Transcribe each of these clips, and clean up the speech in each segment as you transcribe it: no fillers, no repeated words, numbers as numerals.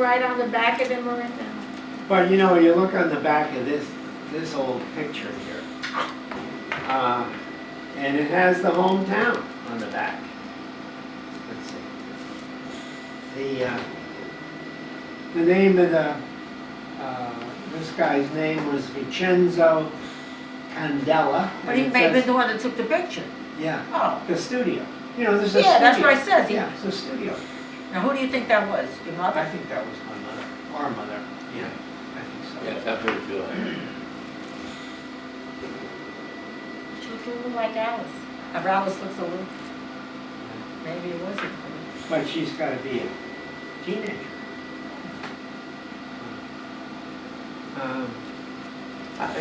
right on the back of it, Miranda? But you know, you look on the back of this old picture here, and it has the hometown on the back. Let's see. The name of this guy's name was Vincenzo Candela. But he may have been the one that took the picture. Yeah. Oh. The studio. You know, there's a Yeah, studio. that's what I said. Yeah, it's a studio. Now, who do you think that was? Your mother? I think that was my mother, our mother. Yeah, I think so. Yes, I'm pretty sure. She looked a little like Alice. Alice looks a little. Maybe it wasn't. But she's got to be a teenager.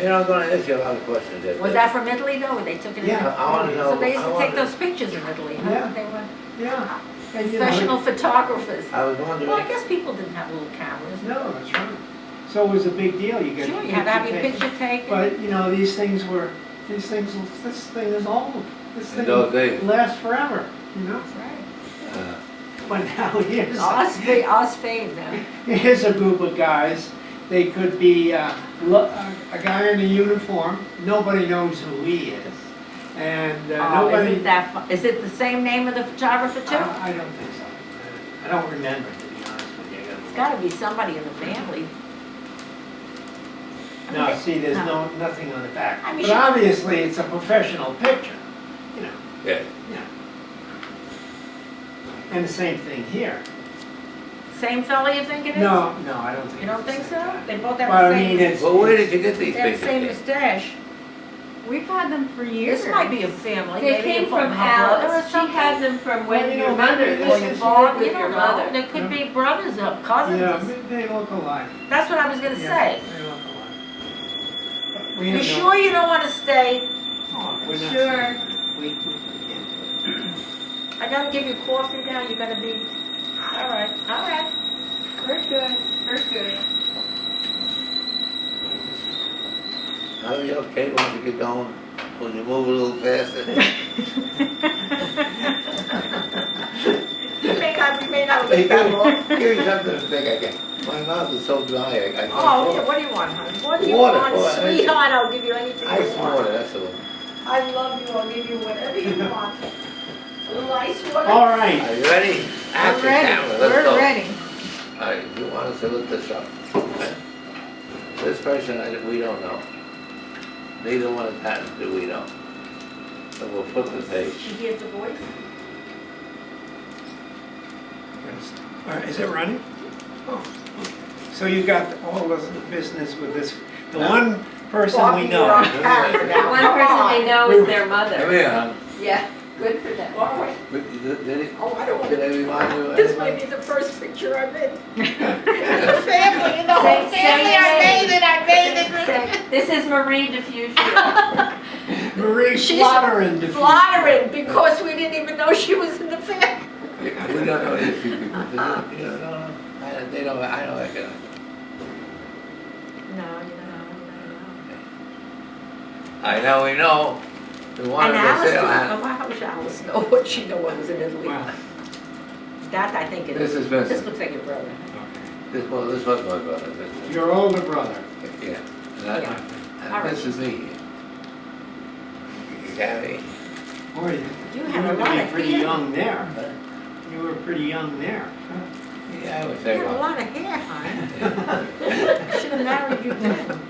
You know, I'm going to ask you a lot of questions. Was that from Italy though? Or they took it in? Yeah, I want to know. So they used I to wanna- take those pictures in Italy, huh? Yeah. They were Yeah. And, you know, professional photographers. I was wondering. Well, I guess people didn't have little cameras. No, that's right. So it was a big deal. You get Sure, you had to have your picture taken. But you know, this thing is old. This In those days. thing lasts forever. You know. That's right. But now Us fade now. here's a group of guys. They could be a guy in a uniform. Nobody knows who he is, and nobody. Is it the same name of the photographer too? I don't think so. I don't remember, to be honest with you. It's got to be somebody in the family. No, see, there's nothing on the back. I mean, But obviously, it's a professional picture, you know. Yeah. Yeah. And the same thing here. Same fella you think it is? No, I don't think. You don't it's the think same so? guy. They both have Well, the I same. mean, it's. Well, where did you get these They have the same pictures? mustache. We've had them for years. This might be a family. They Maybe came you're from her brother or Alice. She something. had them from Well, when you your know, mother maybe Or this your lived is- father. with You your don't know. mother. They could be brothers or cousins. Yeah, they look alike. That's what I was going to Yeah, say. they look alike. But we You have no- sure you don't want to stay? Oh, we're not Sure. saying we can't do it. I got to give you coffee now. You got to be. All right. We're good. We're good. Are you okay? Won't you get going? Will you move a little faster? We may not live that long. Give me something to think again. My mouth is so dry. I can't Oh, talk. what do you want, honey? What do you Water, want, water. sweetheart? I'll give you anything you Ice want. water, that's all. I love you. I'll give you whatever you want. A little ice water. All right. Are you ready? We're Action ready. camera, let's go. We're ready. All right, you want us to look this up? This person, we don't know. Neither one of that do we know. So we'll flip the page. She hears the voice. All right, is it running? Oh. So you got all the business with this, the one person we Bobby, you're on know. camera The now. one Come person on. they know is their mother. Come here, hon. Yeah, good for them. All right. But did it? Oh, I don't want Did they to. remind you of This might anything? be the first picture I've made. The family, the whole Say family. your I made it. This is Marie DeFuccio. Marie She's Flattering. flattering because we didn't even know she was in the family. We don't know these people. You don't know? They don't, I know that guy. No, I know, we know. We And wanted to Alice, say, how should Alice know what she know what was in Italy? Wow. That I think it This is. is Vincent. This looks like your brother. this was my brother. This- Your older brother. Yeah. And All right. this is me. Gabby. Boy, You you had a were lot of pretty hair. young there. You were pretty young there. Yeah, I would You say had a one. lot of hair, hon. Should have married you then.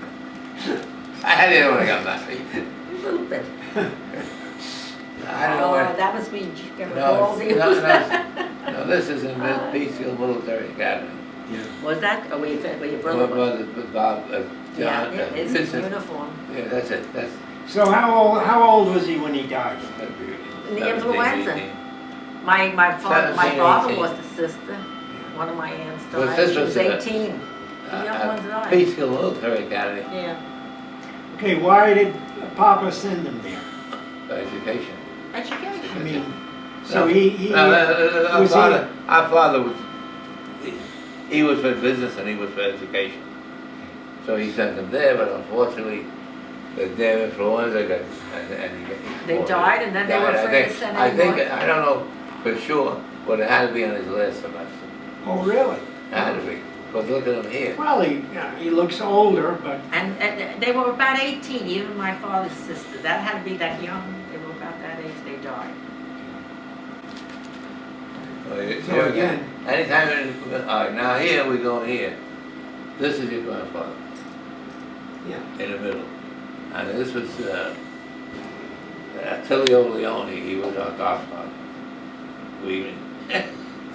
I had it when I got married. A little bit. I don't know where. That must be getting No, old. no, this is in Peacefield Military Academy. Yeah. Was that? Oh, were your My brother? brother, Bob, Yeah, John, it's Vincent. uniform. Yeah, that's it. That's So how old was he when he died? The influenza. 18. My father 18. lost a sister. One of my aunts Well, died. this She was was in 18. The young ones died. Peacefield Military Academy. Yeah. Okay, why did Papa send him there? Education. Education. I mean, so he Our was father was, he was for business and he was for education. So he sent them there, but unfortunately, the damn influenza got, and he got. They died and then they were afraid to send I think, anymore? I don't know for sure, but it had to be on his last semester. Oh, really? It had to be. Because look at him here. Well, he looks older, but And they were about 18, even my father's sister. That had to be that young. They were about that age, they died. so again, Anytime, now here, we go here. This is your grandfather. yeah. In the middle. And this was, Attilio Leone, he was our godfather. We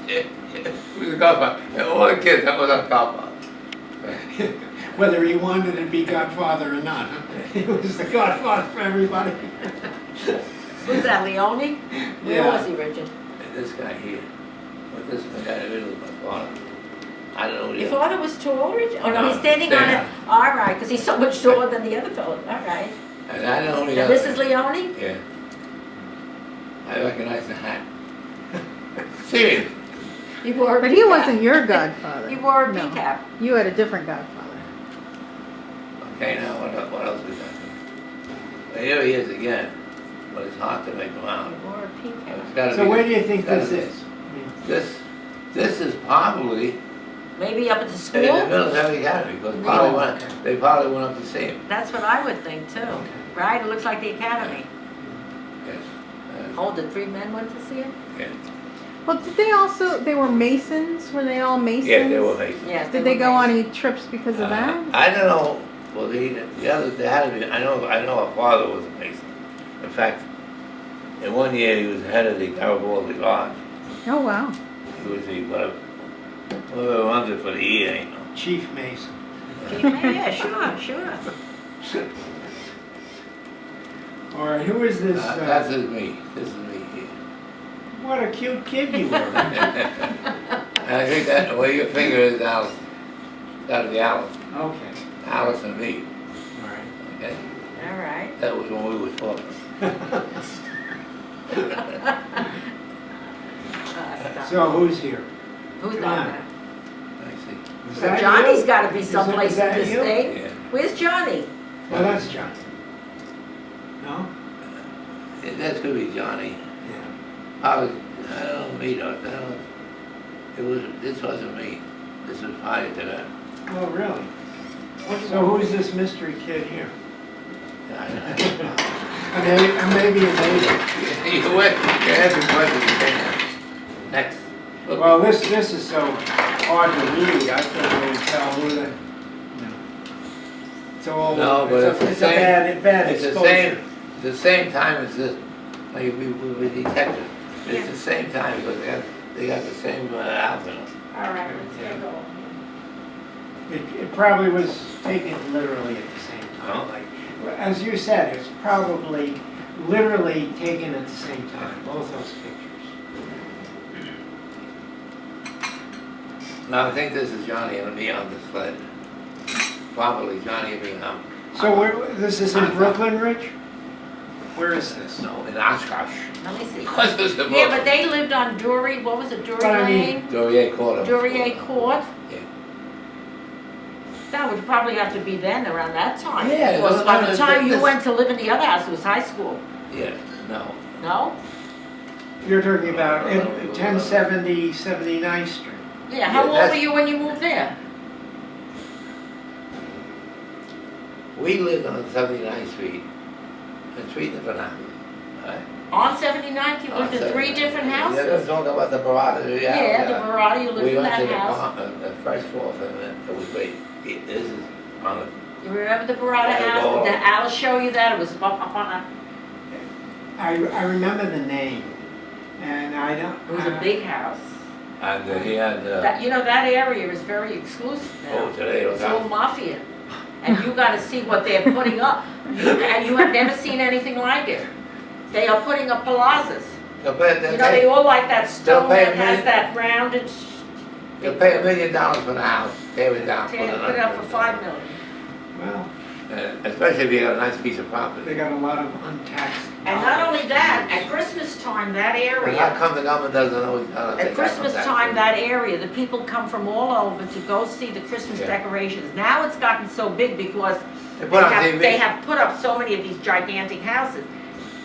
was a godfather. And all the kids, that was our godfather. Whether he wanted to be godfather or not, huh? He was the godfather for everybody. Who's that, Leone? Where Yeah. was he, Richard? And this guy here, but this guy in the middle was my father. I don't know who Your the father was tall, Richard? Oh, no, No, he's standing on stand it. All right, because he's so much taller than the other fellow. All right. And I don't know who the Now, other. this is Leone? Yeah. I recognize the hat. Serious. He wore a But he peacock. wasn't your godfather. He wore a No. peacock. You had a different godfather. Okay, now what else we got here? Well, here he is again, but it's hard to make him out. He wore a peacock. It's gotta So be- where do you think it's gotta this be- is? This is probably Maybe up at the in the school? military academy, because they probably went up to see him. That's what I would think too, right? It looks like the academy. Yes. Oh, the three men went to see him? Yeah. Well, they were Masons? Were they all Masons? Yeah, they were Masons. Yes. Did they go on any trips because of that? I don't know. Well, the other, they had to be, I know our father was a Mason. In fact, in one year he was the head of the Garibaldi Lodge. Oh, wow. He was the whatever runs it for the year, you know. Chief Mason. Yeah, sure. All right, who is this? That's me. This is me here. What a cute kid you were. And I think that the way your finger is, Alice. That'll be Alice. Okay, Alice and me. all right. Okay. All right. That was when we were talking. Stop. So who's here? Who's come on on. that? I see. Is Well, that Johnny's you? gotta be Is someplace in that this you? thing. Yeah. Where's Johnny? Oh, that's John. No? That's gonna be Johnny. Yeah. I don't know, me though. I don't, this wasn't me. This was prior to that. Oh, really? So who's this mystery kid here? Maybe a neighbor. You went, you had your question. Next. Look. Well, this is so hard to read, I can't really tell who the, it's all, No, but it's the a same- bad It's exposure. the same time as this, like we were detectives. It's Yeah. the same time because they got the same outfit on. All right, let's get going. It probably was taken literally at the same time, Oh. like, as you said, it's probably literally taken at the same time, both those pictures. Now I think this is Johnny and me on the sled. Probably Johnny and me on. So this is in Brooklyn, Rich? Where is this? No, in Oshkosh. Let me see. Because it's the Yeah, but they lived on Dury, what was it, Dury But I mean- Lane? Dorier Court. Duryea Court? Yeah. That would probably have to be then, around that time. Yeah, Because no, by no, the time you this- went to live in the other house, it was high school, Yeah, no. no? You're talking about 1070 79th Street. Yeah, how Yeah, old that's- were you when you moved there? We lived on 79th Street, in 3 different houses, right? On 79th, you lived in 3 different Yeah, let's houses? talk about the Barada. Yeah, the Barada, you lived We in went to that house. the first floor, and it was great. This is on the, You remember the Barada Yeah, house? go Did on. Alice show you that? It was up on a, I remember the name, and I don't. it was a big house. and he had, That, you know, that area is very exclusive oh, now. today it was It's all out. mafia. And you gotta see what they're putting up. And you have never seen anything like it. They are putting up plazas. You know, they all like that stone pay that a has million- that rounded, They'll pay $1 million for the house, tear it down. put it up for 5 million. Well, Especially if you got a nice piece of they property. got a lot of untaxed. And not only that, at Christmas time, that But how area, come the government doesn't always tell us? they at got Christmas some time, taxes? that area, the people come from all over to go see the Christmas Yeah. decorations. Now it's gotten so big because They put on they TV. have put up so many of these gigantic houses.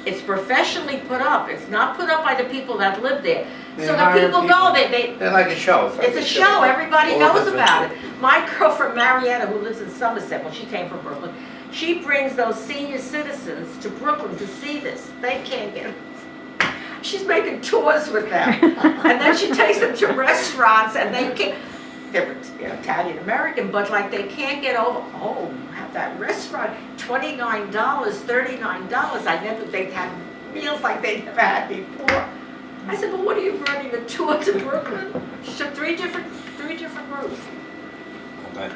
It's professionally put up. It's not put up by the people that live there. So the people go, they, They're like a show. it's a show, everybody All knows different about it. people. My girlfriend Marietta, who lives in Somerset, well, she came from Brooklyn, she brings those senior citizens to Brooklyn to see this. They can't get, she's making tours with them. And then she takes them to restaurants and they can't, they're Italian-American, but like they can't get over, oh, have that restaurant, $29, $39. I never, they had meals like they never had before. I said, well, what are you running a tour to Brooklyn? She took three different groups. Okay.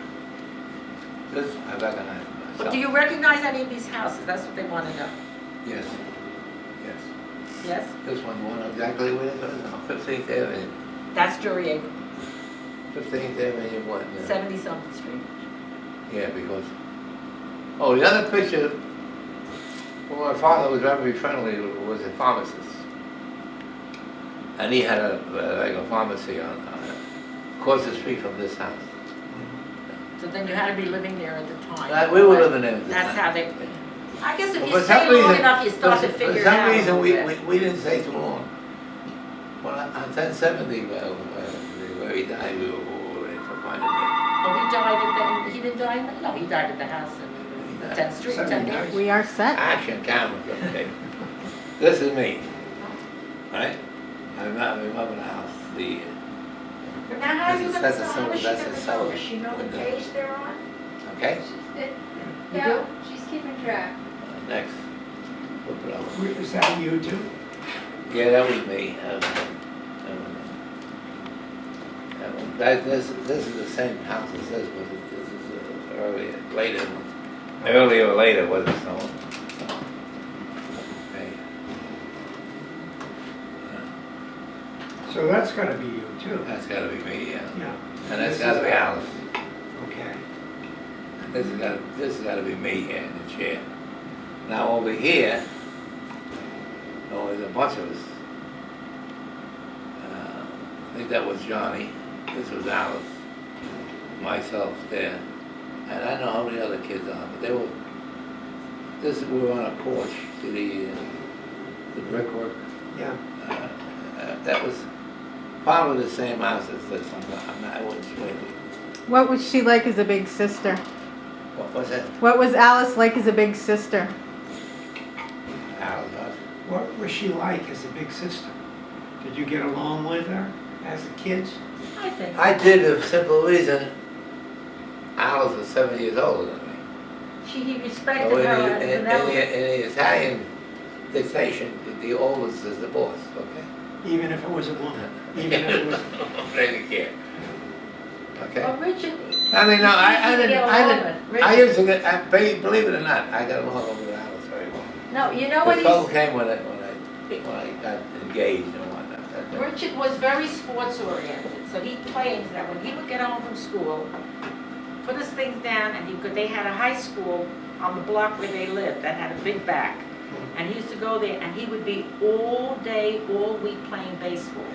This, I recognize But myself. do you recognize any of these houses? That's what they want to know. Yes. Yes. Yes? This one exactly where it is, on 15th Avenue. That's Drury Acre, 15th Avenue, what? Yeah. 70-something Street. Yeah, because, oh, the other picture, well, my father was very friendly, was a pharmacist. And he had like a pharmacy on across the street from this house. So then you had to be living there at the time. We were living there at the That's time. how they, I guess if Well, you for stay some long reason- enough, you start to figure it out. For some a reason, little bit. we didn't stay too long. Well, on 1070, where he died, we were ready for finding him. Oh, he died at the, he didn't die in the, no, he died at the house in 10th Street, 10th Avenue. We are set. Action cameras, okay. This is me, right? I remember the house, the, But now how are you That's gonna a tell, how is she that's a gonna know? cellar Does she know the window. page they're on? okay? Yeah, she's keeping track. Next. Flip it over. Is that you too? Yeah, that was me. This is the same house as this, but this is earlier or later, was it so? Okay. So that's gotta be you too. That's gotta be me, yeah. Yeah. And that's This gotta is be Alice. Okay. And this has gotta be me here in the chair. Now over here, oh, there's a bunch of us. I think that was Johnny. This was Alice. Myself there. And I don't know how many other kids are, but we were on a porch, see the brickwork. Yeah. That was probably the same house as this. I wouldn't swear. What was she like as a big sister? What was that? What was Alice like as a big sister? Alice, huh? What was she like as a big sister? Did you get along with her as a kid? I think. I did a simple reason. Alice was 7 years older than me. He respected So her in as the, an elder. in the Italian dictation, the oldest is the boss, okay? Even if it was a woman? Even if it was... They didn't care. Okay? Well, Richard. I mean, no, I Richard get along with I Richard. used to get, believe it or not, I got along with Alice very well. No, you know what The trouble he's, came when I got engaged and whatnot. Richard was very sports oriented, so he claims that when he would get home from school, put his things down, and they had a high school on the block where they lived that had a big back. And he used to go there, and he would be all day, all week playing baseball.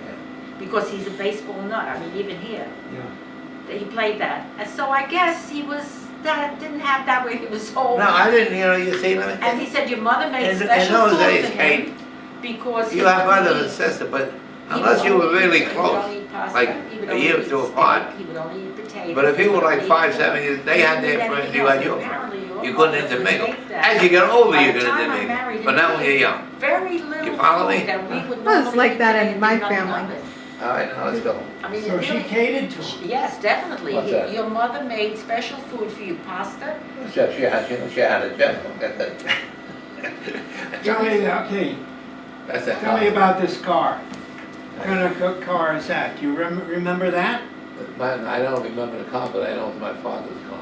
Because he's a baseball nut, I mean, even here. Yeah. He played that. And so I guess he was, didn't have that where he was home. No, I didn't, you see, let me. And he said your mother made In special those food days, for Kate, him because you he have would brother eat- and sister, but he unless would you were only really eat- he would close, only eat pasta, like he would a only year or eat two steak, apart. He would only eat potatoes. But if you were like he 5, would 7 years, they eat had their anything friends, you else. had your Apparently friends. your You couldn't mother would intermingle. make that. As you get older, By you the can time I intermingle. married But him, not when you're young. Very little You follow food me? that we would Well, it's normally like eat that today in my and nothing family. of it. All right, now let's go. I mean, So it she really- catered to him? Yes, definitely. What's that? Your mother made special food for you, pasta. She had a general. That's it. Tell me, okay, That's it. tell me about this car. What kind of car is that? Do you remember that? I don't remember the car, but I know it was my father's car.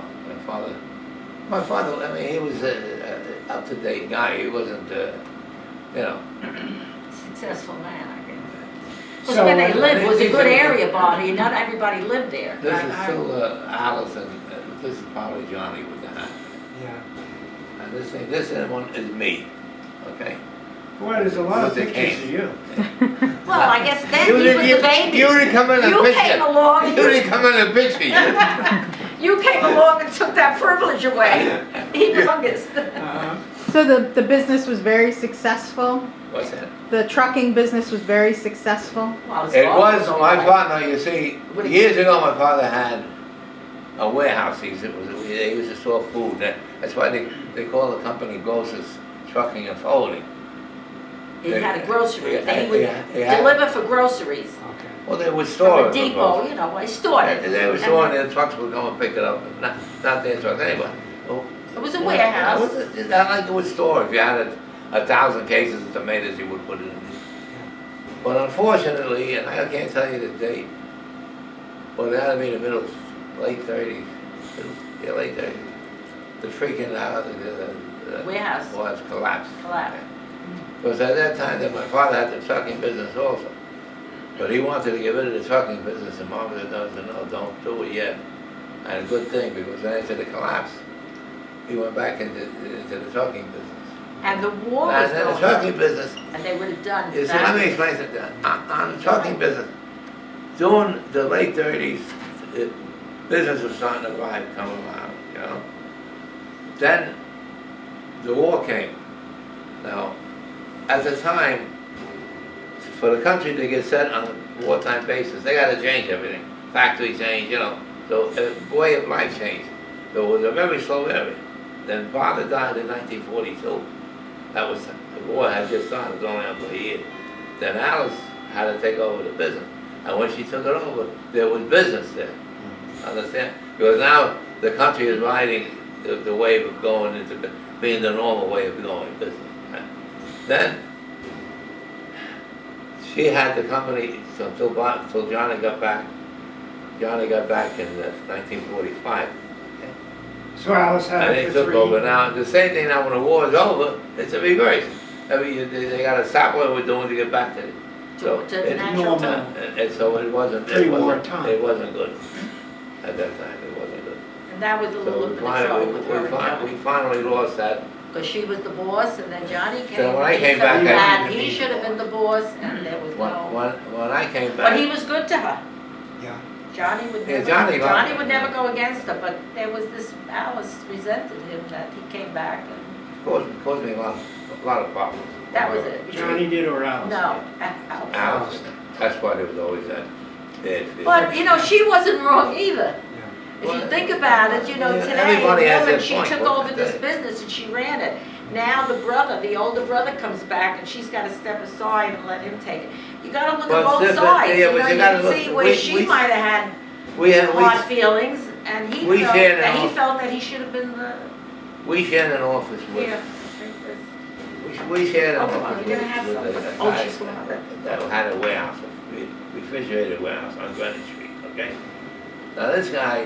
My father, I mean, he was an up-to-date guy. He wasn't, you know. Successful man, I guess. Because So, where they lived was a these good are- area, Bobby, and not everybody lived there. This is still Alice, and this is probably Johnny with the hat. Yeah. And this one is me, okay? Boy, there's a lot of With the pictures cane. of you. Well, I guess then he was You the baby. didn't come in the You picture. came along. You didn't come in the picture. You came along and took that privilege away. He was youngest. Uh-huh. So the business was very successful? What's that? The trucking business was very successful? Well, his It father was, all my right. father, you see, What did years ago, my father had a warehouse, they used to store food, that's why they call the company Grocer's Trucking and Forwarding. He had a grocery, Yeah, and he would yeah, yeah. deliver for groceries. Okay. Well, they would store From it. a for depot, groceries. you know, he stored it. They would And store it, and the trucks would come and pick it up, not their trucks anyway. Well, It was a yeah, warehouse. Not like it would store, if you had 1,000 cases of tomatoes, you would put it in. But unfortunately, and I can't tell you the date, well, that had to be in the late 30s, yeah, late 30s. The freaking Warehouse. was collapsed. Collapsed. Because at that time, that my father had the trucking business also. But he wanted to get rid of the trucking business, and Mom said, no, don't do it yet. And a good thing, because after the collapse, he went back into the trucking business. And the war was And then the going trucking on, business, and they would have done you see, let me that. explain something. On the trucking business, during the late 30s, business was starting to come around, you know? Then the war came. Now, at the time, for the country to get set on a wartime basis, they got to change everything. Factory change, you know. So the way of life changed. So it was a very slow area. Then father died in 1942. That was, the war had just started, it was only up for a year. Then Alice had to take over the business. And when she took it over, there was business there. Understand? Because now the country is riding the wave of going into being the normal way of going business. Right? Then she had the company until Johnny got back. Johnny got back in 1945. Okay? So Alice had And it they for took 3 over. Now the same thing now when the war is over, it's a reverse. I mean, they got to stop what we're doing to get back to it. So To the it- natural normal. time. and so it wasn't Pre-war time. It wasn't good at that time. It wasn't good. And that was a little So bit of trouble with her and we Johnny. finally lost that. Because she was the boss, and then Johnny came. So when I and he came felt back, I- bad. He should have been the boss, and there was no. When I came But he back, was good to her. Yeah. Johnny would Yeah, never, Johnny loved Johnny her. would never go against her, but there was this, Alice resented him that he came back, and it caused me a lot of problems. that was it. Johnny did or Alice? No, did? Alice, that's why there was always that bad feeling. but, you know, she wasn't wrong either. Yeah. If you Well, think about it, you know, yeah, today, everybody a has woman, their she point, took what over to this say. business and she ran it. Now the older brother comes back and she's gotta step aside and let him take it. You gotta look Well, at both it's different, sides, yeah, you but know, you you gotta can look- see where we- she we- might have we had hard had feelings, and he we felt shared that an he off- felt that he should have been the, we shared an office yeah. with. I think that's- We shared an Oh, office well, with you're gonna have some. a Oh, guy she's going on. that had a warehouse, a refrigerated warehouse on Greenwich Street. Okay. Now this guy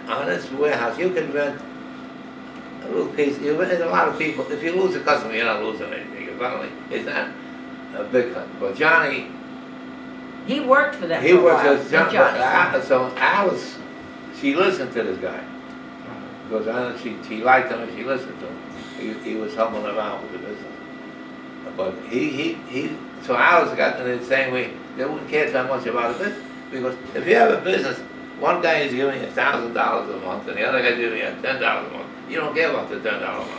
on this warehouse, you can rent a little piece. There's a lot of people. If you lose a customer, you're not losing anything. It's not a big customer. But Johnny, He worked for them he for a works while. as John. Johnny. So Alice, she listened to this guy because she liked him and she listened to him. He was helping her out with the business. But so Alice got in the same way. They wouldn't care that much about the business because if you have a business, one guy is giving you $1,000 a month and the other guy is giving you $10 a month. You don't care about the $10 a month.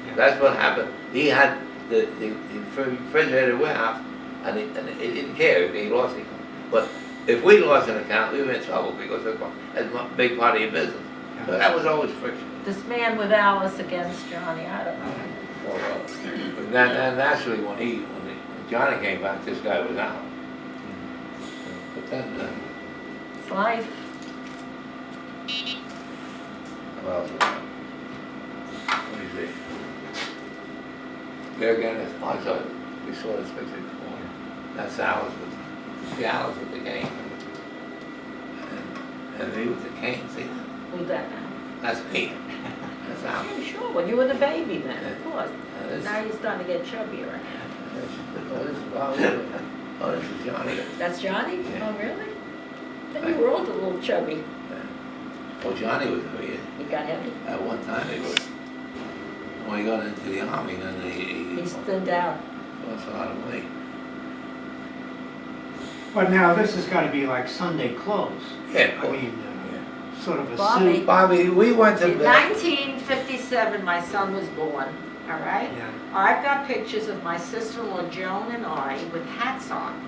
Yeah. That's what happened. He had the refrigerated warehouse and he didn't care. He lost it. But if we lost an account, we were in trouble because that's a big part of your business. So that was always friction. This man with Alice against Johnny, I don't know. But then naturally when Johnny came back, this guy was out. But then, It's life. well, let me see. There again, it's, I saw, we saw this picture before. That's Alice with the cane. And me with the cane, see? Who's that now? That's me. That's Alice. Yeah, sure, when you were the baby then, of course. This- Now you're starting to get chubbier. Oh, this is Johnny. That's Johnny? Yeah. Oh, really? Then you were all a little chubby. Well, Johnny was, He got heavy. at one time, when he got into the army, then he He's thinned out. lost a lot of weight. But now this has got to be like Sunday clothes. Yeah, of I course. mean, sort of a Bobby. suit. Bobby, we went to In bed. 1957, my son was born. all right? Yeah. I've got pictures of my sister-in-law Joan and I with hats on,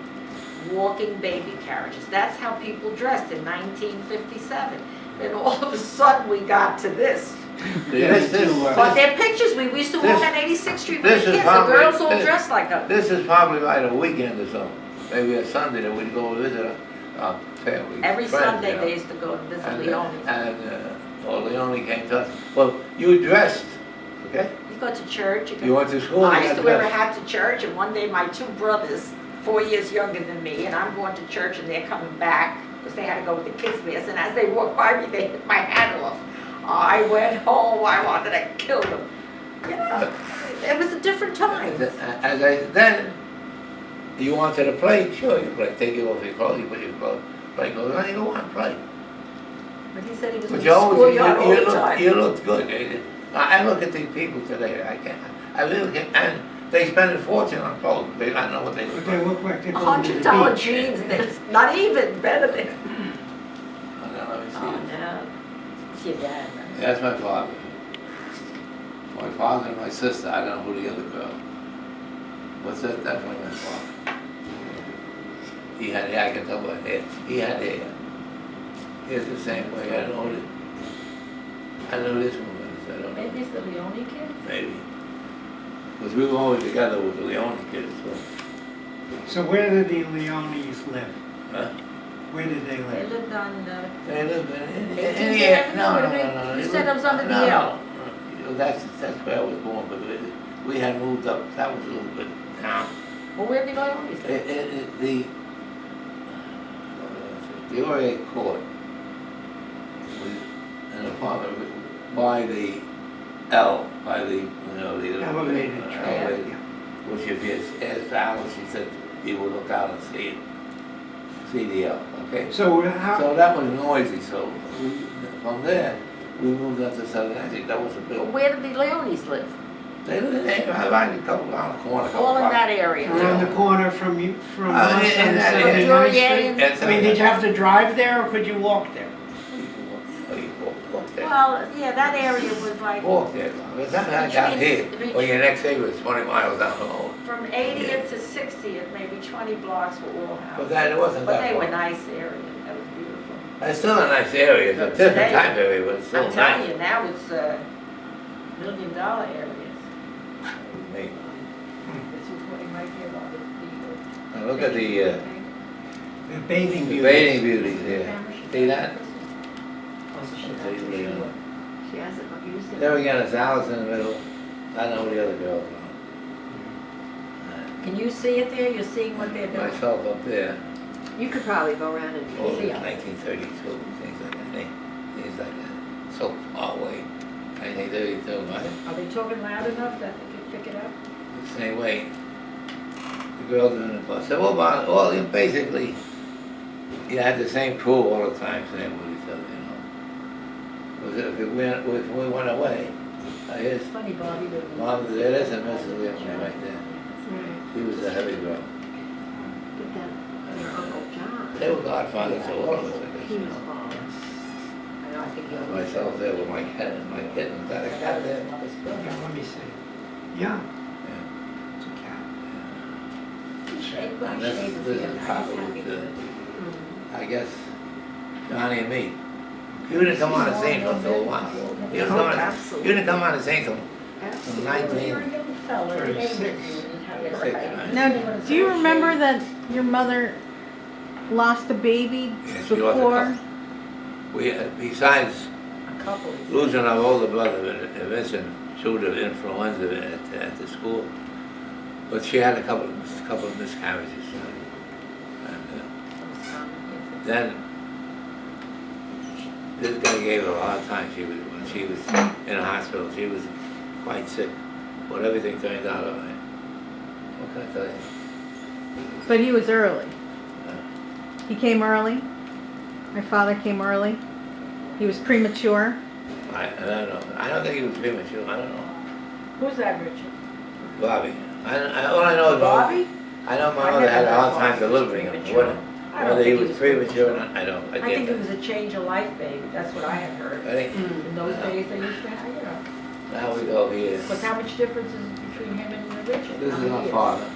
walking baby carriages. That's how people dressed in 1957. Then all of a sudden, we got to this. But they're pictures, we used to walk on 86th Street with this the is kids, the probably- girls all this- dressed like us. This is probably like a weekend or something, maybe a Sunday that we'd go visit our family. Every friends, Sunday, you know. they used to go to visit And, Leone's. Leone came to us. Well, you dressed, okay? You go to church, you go. You went to school. I you used to got wear a dressed. hat to church, and one day my two brothers, 4 years younger than me, and I'm going to church, and they're coming back, because they had to go with the kids' mass, and as they walked by me, they hit my hat off. I went home, I wanted to kill them. You know, it was a different time. Then, you wanted to play, sure, you play, take you off your clothes, you put your clothes, play clothes on, you go on, play. But he said he was in But the you always, schoolyard all the you time. looked good. I look at these people today, I really can't, and they spend a fortune on clothes, I don't know what they look But they like. look like they're going to the beach. $100 jeans, and it's not even better than. I don't know, let me see Oh, it. no. It's your dad, right? That's my father. My father and my sister, I don't know who the other girl. What's that? That's my father. He had hair, I can tell by hair. He had hair. He's the same way, I don't know who this woman is, I don't know. Maybe it's the Leone kid? Maybe. Because we were always together with the Leone kids, so. So where did the Leones live? Huh? Where did they They live? lived on, They lived in 18th the Avenue, no, would no, it be? no, no. You It said it was under the no, L. no. That's where I was born, but we had moved up, that was a little bit down. Well, where did Leone's live? The Oriole Court was an apartment by the L, by the, the Elevated train. elevator, which if you asked Alice, she said you would look out and see it, see the L, okay? So how, So that was noisy, so from there, we moved up to Southern Essex, that was a Well, big. where did the Leones live? They lived in there, right a couple on the corner. All in that area. around the corner from you, from us on in that area. 79th Duryea. Street? I mean, did you have to drive there or could you walk there? You walk there. Well, yeah, that area was like Walk there, by the time I got here, when your next day was 20 miles down the road. from 80th to 60th, maybe 20 blocks were all But houses. it wasn't But that they were far. nice area, that was beautiful. It's still a nice area, it's a But different today- type area, but it's still I'm telling nice. you, now it's $1 million areas. Me. This is what you might hear about the. Now look at the The bathing beauties. bathing beauties here. See that? She has it, but you said. There again, it's Alice in the middle. I know who the other girls Can you see it there? You're seeing what they're are. doing? Myself up there, You could probably go around and oh, see them. 1932, things like that. Things like that. So far away. 1932, right? Are they talking loud enough that they can pick it up? The same way. The girls are in the bus. So what about, well, basically, you had the same crew all the time, same with each other, If we went away, here's It's funny, Bobby. but- Mom, there is a Mrs. Leone right there. She was a heavy girl. But then, your Uncle John. They were godfathers to all of us, I guess, He was know. I know, I think you always. Myself there with my cat, my kitten, got a cat there. Yeah, let me see. Yeah, Yeah. it's a cat. And this is probably I guess, Johnny and me. You didn't come on the scene for a little while. You didn't come on the scene till 36. Now, do you remember that your mother lost a baby Yes, she lost a before? couple. We, besides A couple. losing our older brother, Vincent, through the influenza at the school, but she had a couple of miscarriages. And then this guy gave her a hard time. When she was in a hospital, she was quite sick, but everything turned out all right. What can I tell you? But he was early. Uh, He came early. My father came early. He was premature. I don't know. I don't think he was premature. I don't know. Who's that, Richard? Bobby. All I know is Bobby? I know my I mother never had a heard hard Bobby time was delivering him. premature. I don't Whether he think was premature or not, I don't. I think it was a change of life baby, that's what I had heard. I think In those days, they used to have, Now we go here. Because how much difference is between him and Richard? This How is many our years? father.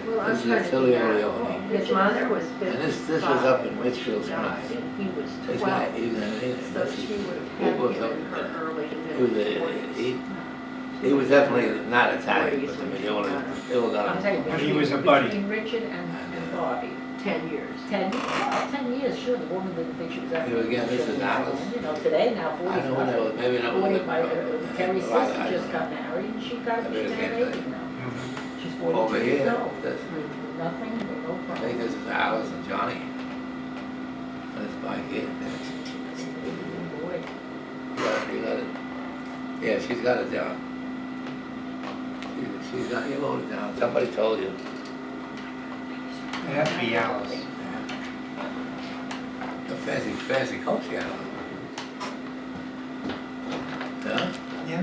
Well, I'm This is trying to Attilio figure out. Leone. His mother was And 55. this was up in when she Richfield died, Springs. and he was This guy, 12. he was in So this she is- would he have was him up in her there. early to He was mid a, 40s. he was definitely not Italian, but I mean, they were I'm gonna, telling you, But he between- was a buddy. Between Richard and Bobby. 10 years. 10 years, sure, the woman didn't think she was ever. Here again, this is Alice. You know, today now, 40. I don't know when that was, maybe that was. 40, Terry's I- sister I- just got married, and she got I a mean, baby now. She's 42 Over years here, old. this, Nothing, no I think problem. this is Alice and Johnny. And this bike here. Boy. You got it. Yeah, she's got it down. She's got, you wrote it down, somebody told you. It has to be Alice. A fancy coat she had on. Yeah? Yeah.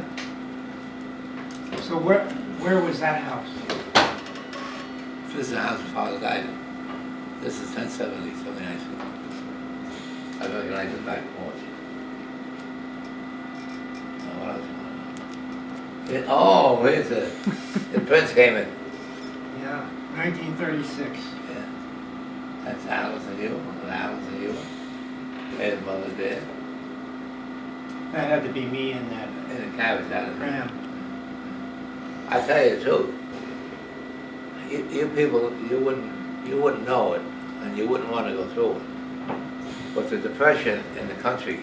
So where was that house? This is the house my father died in. This is 1070, something I see. I recognize the back porch. What else? Oh, here's the prince came in. Yeah, 1936. Yeah. That's Alice and you, and Alice and you. His mother did. That had to be me in that In the cabbage out of pram. I tell you the truth. You people, you wouldn't know it, and you wouldn't want to go through it. But the depression in the country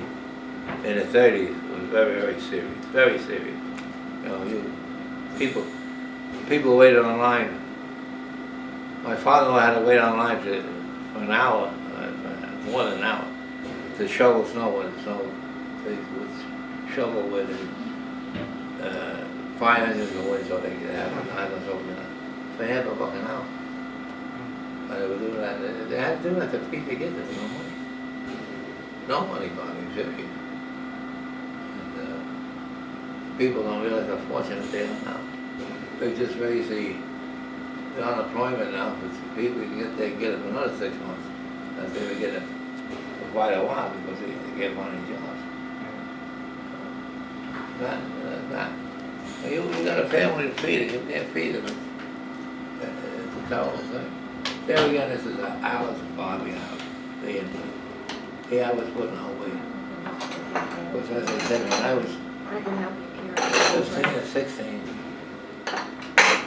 in the 30s was very, very serious, very serious. You know, people waited on line. My father-in-law had to wait on line for an hour, more than an hour, to shovel snow when the snow. They would shovel with fire engines and wood so they could have islands over there. So they had a buck an hour. But they were doing that. They had to do that to feed the kids. There was no money. No money buying serious. And people don't realize how fortunate they are now. They just raise the unemployment now for people they can get it for another 6 months. And they would get it for quite a while because they get money jobs. That. You got a family to feed it, you can't feed them. It's a terrible thing. There again, this is Alice and Bobby house. Yeah, I was putting on weight. Because as I said, when I was I can help you carry 15 or 16,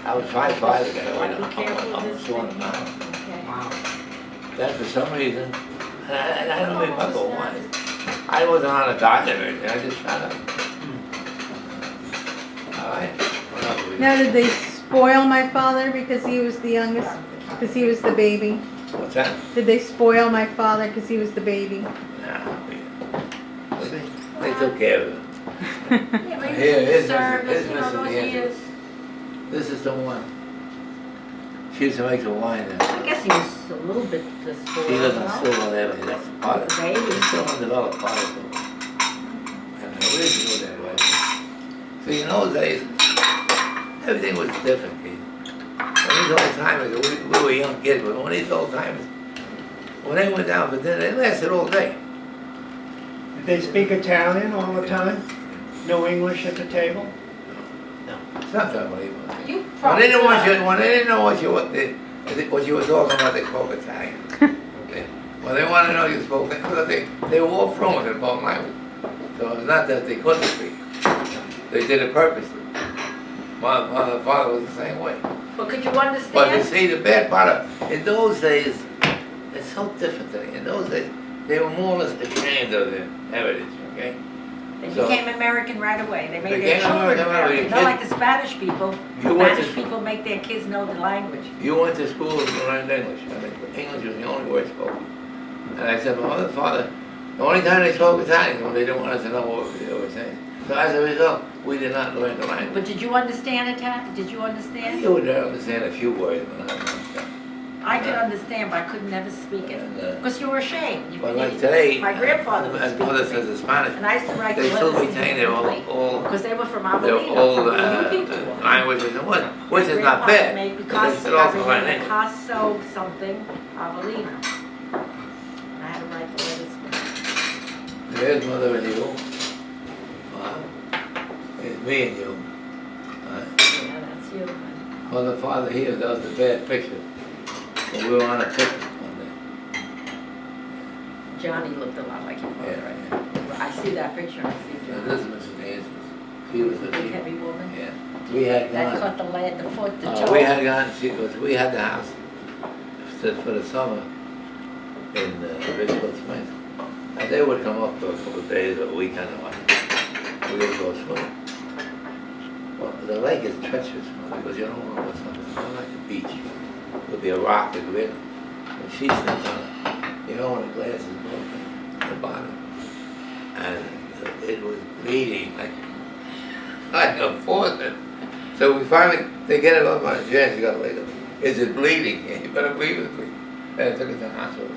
I was 5'5" again. I Be careful was with this 200 thing. pounds. Okay. Wow. Then for some reason, and I don't remember why, I wasn't on a diet or anything, I just shut up. All right? What else we- Now, did they spoil my father because he was the youngest? Because he was the baby? What's that? Did they spoil my father because he was the baby? Nah, they took care of it. Yeah, maybe Here, here's service, Mrs. you know, those Andrews. years. This is the one. She used to make the wine there. I guess he was a little bit spoiled. She doesn't now. still want everything, that's part of it. Baby. It's still undeveloped part of it. And we used to do it that way. See, in those days, everything was different, Keith. When these old timers, we were young kids, but when these old timers, when they went down for dinner, they lasted all day. Did they speak Italian all the time? No English at the table? It's not unbelievable. You When probably. they didn't want you, when they didn't know what you were talking about, they spoke Italian. Okay? When they wanted to know you spoke, because they were all fluent in both languages. So it's not that they couldn't speak. They did it purposely. My father was the same way. But could you But you understand? see, the bad part of, in those days, it's so different today. In those days, they were more or less ashamed of their heritage, okay? They So- became American right away. They made Became their children American right away. American. Not like the Spanish people. You went Spanish to- people make their kids know the language. You went to school and you learned English. I think English was the only word spoken. And I said, my mother and father, the only time they spoke Italian was when they didn't want us to know what they were saying. So as a result, we did not learn the language. But did you understand Italian? Did you understand? You would understand a few words, but not understand. I could understand, but I could never speak it. And, Because you were ashamed. You- but like today, My grandfather would as speak mother to says me. in Spanish, And I used to write the they still letters retain their old because they were from their Avellino, old from where you people were. languages and what, which is not My grandfather bad. made But they Picasso, should also learn everything, English. Picasso something, Avellino. And I had to write the letters for him. There's mother and you. Wow. It's me and you. Yeah, that's you. Well, the father here does the bad picture. But we were on a picnic one Johnny looked a lot like your day. father. Yeah. I see that picture, I see Now, Johnny. this is Mrs. Andrews. She was the Big heavy woman. Yeah. We had That gone. cut the leg, the foot, the toe. We had gone. We had the house for the summer in Richfield Springs. And they would come up for a couple of days or a weekend or what. We would go swimming. Well, the lake is treacherous because you don't want to go something. It's not like the beach. There'll be a rock that goes in. When she sits on it, you know when the glass is broken at the bottom. And it was bleeding like a faucet. So we finally, they get it up on a jet, you gotta wait up. Is it bleeding? Yeah, you better bleed with me. And I took it to the hospital.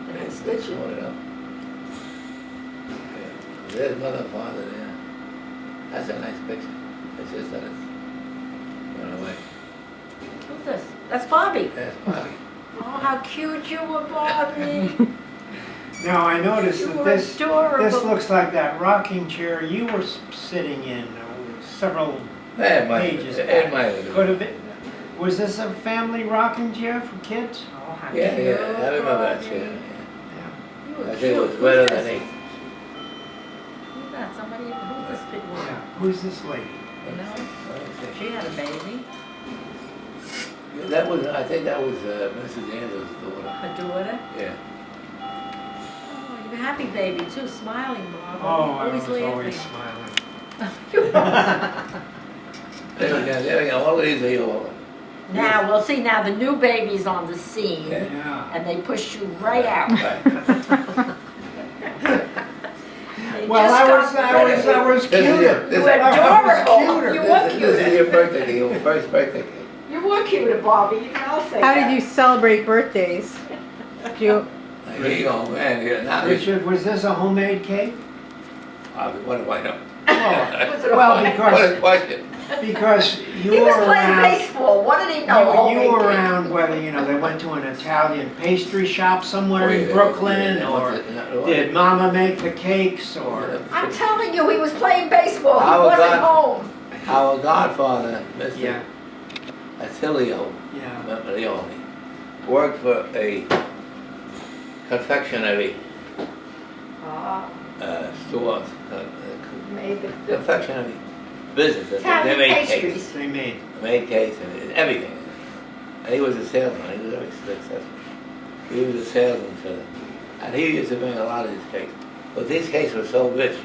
They They stitch sewed it. it up. Yeah. There's mother and father there. That's a nice picture. It's just that it's run away. Who's this? That's Bobby. That's Bobby. Oh, how cute you were, Bobby. Now, I noticed You that were this adorable. looks like that rocking chair you were sitting in several It might pages have back. been. Could have been. Was this a family rocking chair for kids? Oh, how Yeah, cute. yeah, I remember that Bobby. chair. You Yeah. were I think it was cute. better Who's than this? eight. Who's that? Somebody, who's this big woman? Yeah. Who's this lady? You know? She had a baby, That was, I think that was Mrs. Andrews' daughter. her daughter. Yeah. Oh, you're a happy baby too, smiling, Bob. Oh, I was laughing. always smiling. There we go, all of these are yours. Now, well, see, now the new baby's on the scene, Yeah. Yeah. and they pushed you right out. Right. They Well, just I got was This is cuter. your- You were this- adorable. cuter. You were This is cuter. your birthday cake, your first birthday cake. You were cuter, Bobby. Even I'll say How that. did you celebrate birthdays? Did you, Here you go, man, now this, Richard, was this a homemade cake? what do I know? Was it a Well, homemade- What a question. because you He were was playing around. baseball. What did he know? You Homemade were cake. around whether, they went to an Italian pastry shop somewhere Oh, yeah, in Brooklyn, yeah, or yeah. did Mama make the cakes, or? I'm telling you, he was playing baseball. He Our wasn't God- home. Our godfather, Mr. Yeah, Attilio yeah. Leone, worked for a confectionery store, Made the confectionery business. They Italian made pastries. cakes. They made. Made cakes and everything. And he was a salesman. He was very successful. He was a salesman for them. And he used to bring a lot of these cakes. But these cakes were so rich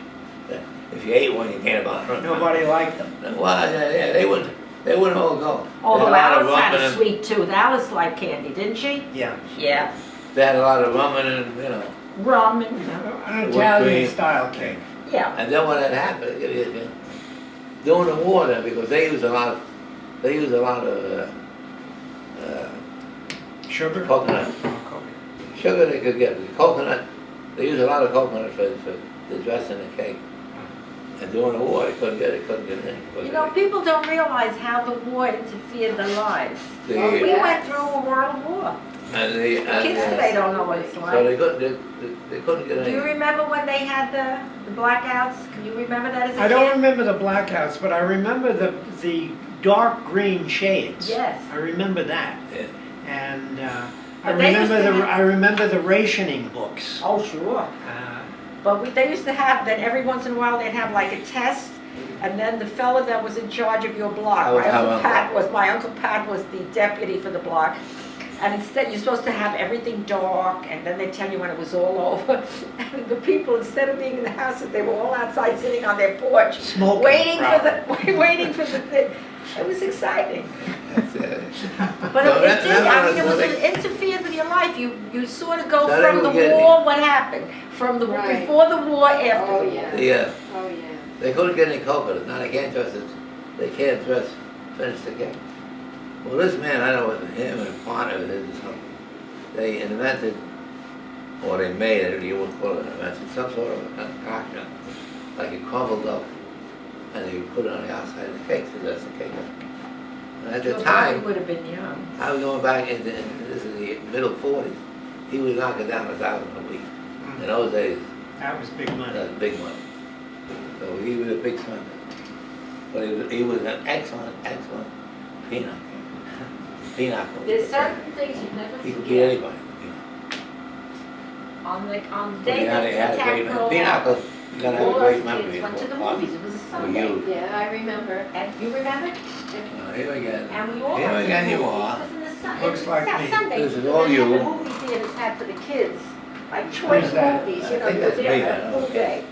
that if you ate one, you gained about 100 pounds. Nobody liked them. Well, yeah, they wouldn't all go. Although They had a lot of Alice had rum a in them. sweet tooth. Alice liked candy, didn't she? Yeah. Yeah. They had a lot of rum in them, Rum and, An Whipped Italian cream. style cake. yeah. And then when that happened, during the war, then, because they use a lot of Sugar? coconut. Oh, coconut. Sugar they could get, but coconut, they use a lot of coconut for the dressing the cake. And during the war, they couldn't get it in. You know, people don't realize how the war interfered their lives. The- We went through a world war. And The kids today don't know what it's so like. they couldn't get Do you any. remember when they had the blackouts? Can you remember that as a kid? I don't remember the blackouts, but I remember the dark green shades. Yes. I remember that. Yeah. And But they used to have- I remember the rationing books. Oh, sure. But they used to have, then every once in a while, they'd have like a test, and then the fellow that was in charge of your block, I was my Uncle having- my Uncle Pat was the deputy for the block. And instead, you're supposed to have everything dark, and then they tell you when it was all over. And the people, instead of being in the houses, they were all outside sitting on their porch, Smoking, waiting probably. waiting for the thing. It was exciting. That's it. But So it that- did, I mean, it was that's what interfered with your life. You sort of go So they from were the getting- war, what happened? From the, Right. before the war, after Oh, the war. yeah. Oh, Oh, yeah. they couldn't get any coconut. Now they can't dress it. They can't finish the cake. Well, this man, I know with him and a partner of his or something, they invented, or they made it, you would call it invented, some sort of a concoction, like it crumbled up, and they put it on the outside of the cake, so that's the cake. And at the Well, time, Bobby would have been young. I was going back into, this is the middle 40s, he was knocking down 1,000 a week. In those days, That was big money. that's big money. So he was a big spender. But he was an excellent pinochle. Pinochle. There's certain things you never He could beat forget. anybody. On the But day he that had the a great attack rolled pinochle. out, You gotta have all a great those memory. kids went to the for- movies. It was a for Sunday. you. Yeah, I remember. And you remember? Here again. And we all Here went to again the you movies. are. It was in the sun. Looks like me. Sunday. This is all And you. then the movie theaters had for the kids, like choice Who's that? movies, I you know, think you were that's me, there I for a don't full know. day.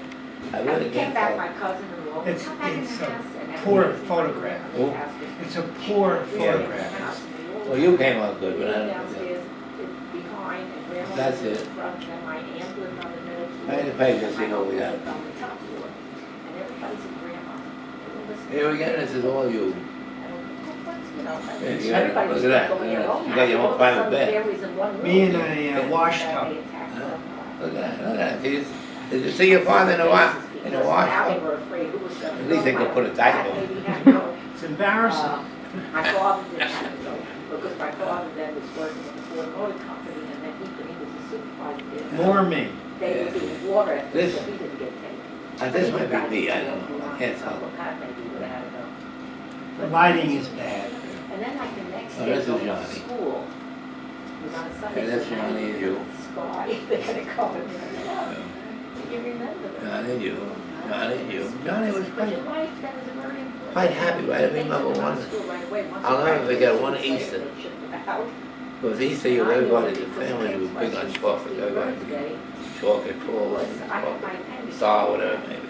I And really we came can't back, tell. my cousin-in-law, we It's- come back in it's the a house and poor everything was photograph. in the Oh. house. It's a poor We were in the photograph. house, and we all Well, you came out good, We but I lived don't. downstairs, behind, and grandma That's lived it. in front, and my aunt lived on the middle floor. Pay the page, and see my what we uncle got. lived on the top floor. And everybody's a grandma. They were listening. Here again, this is all you. And, you know, Yeah, you got it. everybody was Look at that. going their own You got your house. own All of a private sudden, bed. families in one room. Me in a wash That tub. they attacked Huh? them. Look at that, look at that. Did you see your father in a wash? In a Because wash? now they were afraid who was gonna At least they go. could put a My diaper dad on. maybe had to go. It's embarrassing. My father didn't have to go, because my father then was working with the Ford Motor Company, and then he was a supervisor there. More me. They were doing water efforts, This- so he didn't get taken. And this might be me, I don't know, I can't tell. Maybe he would have had to go. The lighting is bad. And then like the next Oh, day, this is going to Johnny. school, was on Sunday. Okay, that's so now Johnny and you. Sky, they're gonna come and, you remember that? Johnny and you, Johnny and you. Johnny was But quite, your wife, that was a very important. quite happy, right? I remember They one, took her out of school right away. Once I'll they never forget graduated, one they Easter. shipped her out. because Easter, you everybody, the family was big on chocolate, everybody would Birthday eat chocolate, coal, was, and I had my chocolate, penny. star, whatever maybe.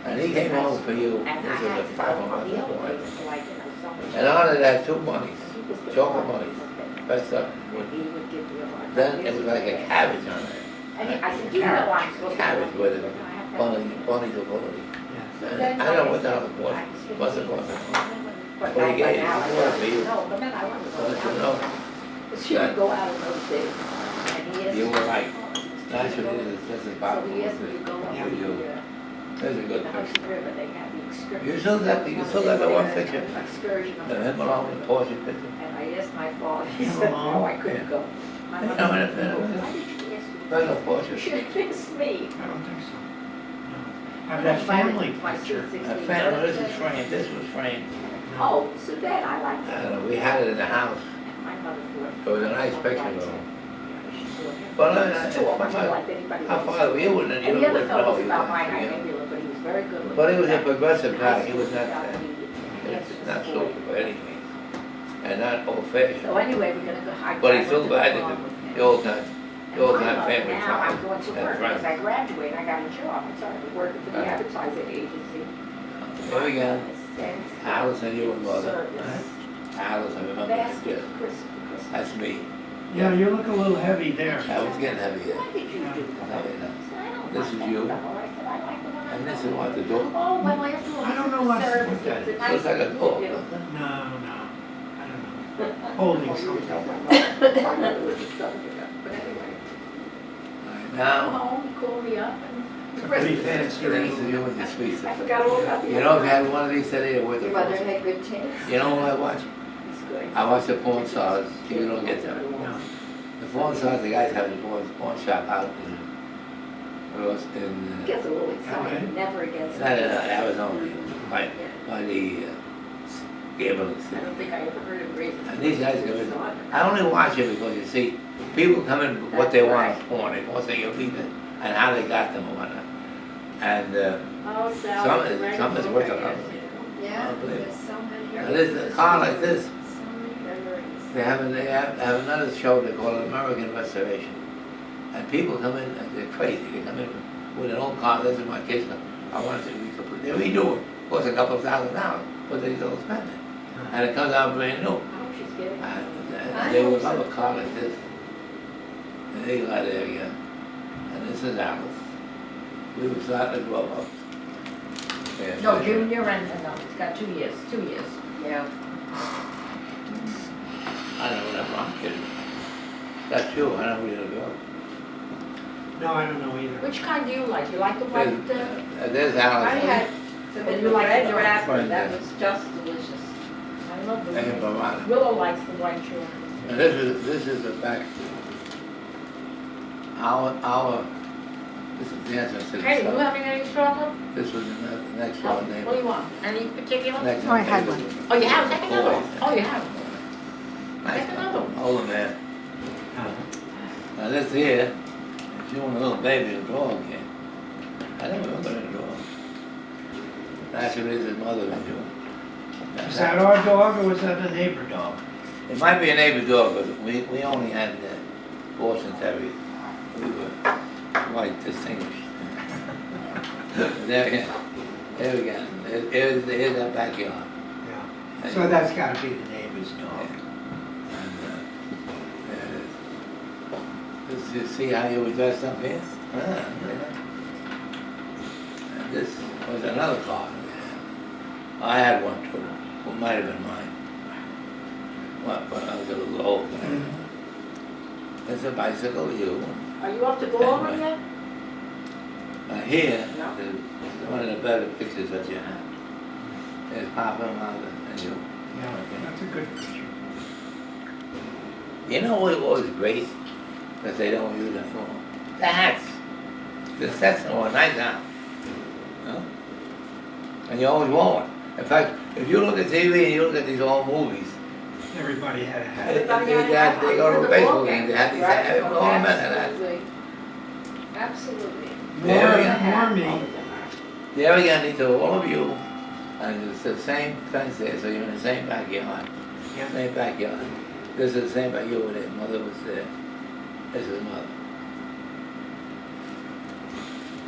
And he came home for you, And I this is had a to five go on hundred the one. elevator for like, you know, so much. And on it had two monies, He was the chocolate one, monies. okay. First up, And he would give me a hard then time. it was like a cabbage on it. And I said, you know I'm supposed to. Cabbage with it, Can I have that? bunnies of bunnies. Yes. And I don't know what the hell it was, what's it was? But What he now, gave by you, now, I he wanted for you. don't know, but then I wanted to So go let you out. know, She would go out in those days. And he asked you me were to right. go. Naturally, this is Bob. So he asked me to go up Yeah. to You. There's a good the Hudson picture. River, they had the excursion. You still got the one picture? Excursion. The him along with Porsche picture. And I asked my father, he Him said, alone? no, I couldn't go. My Yeah, mother I said, know, "No, I know. why did you ask me? There's no You Porsche. should have fixed me. I don't think so. No. Have that family My picture. sweet A 16th fan, this is birthday. framed, this was framed. No. Oh, so then I like I that. don't know, we had it in the house. My mother thought. It was a nice picture Liked of it. him. Yeah, she thought him. But He was tall, much how like anybody far else. you wouldn't, you And the other wouldn't fellow know. was You about my wouldn't, height, you know. maybe, but he was very good looking. But he was a progressive guy, he was not, It's not stupid by any means. And not old fashioned. So anyway, we're gonna go hike. But he I still went to had prom with him. the old time, And the old my time mother, family now time. I'm going to and work, friends. because I graduated, I got a job, I started working for the Right. advertising agency. Here we go. And Alice and you and mother. service. Alice, I remember that, Basket yeah. for Christmas. That's me. Yeah, you look a little heavy there. I was getting heavy there. Why did you do that? No, you know. I said, "I don't This like is that you. fellow." I said, "I like the one I And this know." is what the door. Oh, well, after all, I don't know this what- is service, Look at it's a it. nice Looks like a thing to door. do. No, no. I don't know. Oh, Holding you something. know my mother. My mother was a Southerner. But anyway, come Now, home, he called me up and. Pretty fancy. this is you with your sweets. I forgot all about the. You know, if you had one of these today, with Your the mother first. had good taste. You know what I watch? He's good. I watch the porn stars. You don't get them. No. The porn stars, the guys have the porn shop out in, Gets a little Okay. excited, never against. not in Arizona, by the gambling I city. don't think I ever heard of raising. And these guys go in. I only watch it because you see, people come in with what they want on porn, they want to see your people and how they got them and whatnot. And Oh, Sal. some is worth it. Yeah, Unbelievable. there's so many. Now this, a car like this, So many memories. they have another show they call it American Restoration. And people come in, and they're crazy, they come in with an old car, this is my kid's car, I want to see, we could put, they redo it, costs a couple of $1,000, but they don't spend it. And it comes out brand new. Oh, she's getting. And they would love a car like this. And they got there again. And this is Alice. We were starting to grow up. Yeah, No, so- junior and, no, it's got 2 years, 2 years. Yeah. I don't know that wrong kid. That's you, I don't know who you're going. No, I don't know either. Which kind do you like? You like the white, There's I Alice. had Oh, the you like red the wrapper, red? that was just delicious. I love the And white. Bavana. Willow likes the white children. And this is the back. Our This is the entrance to the Hey, you shop. having any chocolate? This was the next No. door What do neighbor. you want? Any particular? Next Oh, I had neighbor. one. Oh, you have? Take another one. Boy. Oh, you have? Nice Take another one. older man. Now this here, is you and a little baby, a dog here. I don't remember that dog. Actually, it's his mother and you. Is that our dog or was that a neighbor dog? It might be a neighbor's dog, but we only had Boston Terriers. We were quite distinguished. There we go. Here's that backyard. Yeah. So that's gotta be the neighbor's dog. And, there it is. You see how you were dressed up here? Yeah. And this was another car. I had one too. It might have been mine. When I was a little old. It's a bicycle, you. Are you up to go over yet? Here, No. is one of the better pictures that you have. There's Papa, Mother, and you. Yeah, that's a good picture. You know what was great that they don't use anymore? The hats. The sets are nice now. No? And you always want one. In fact, if you look at TV and you look at these old movies, Everybody had a hat. Everybody had a hat. they go to a baseball game, they have these Right. hats, all the men had hats. Absolutely. More me. There again, these are all of you, and it's the same fence there, so you're in the same backyard. Yeah. Same backyard. This is the same backyard, you were there, mother was there. This is mother.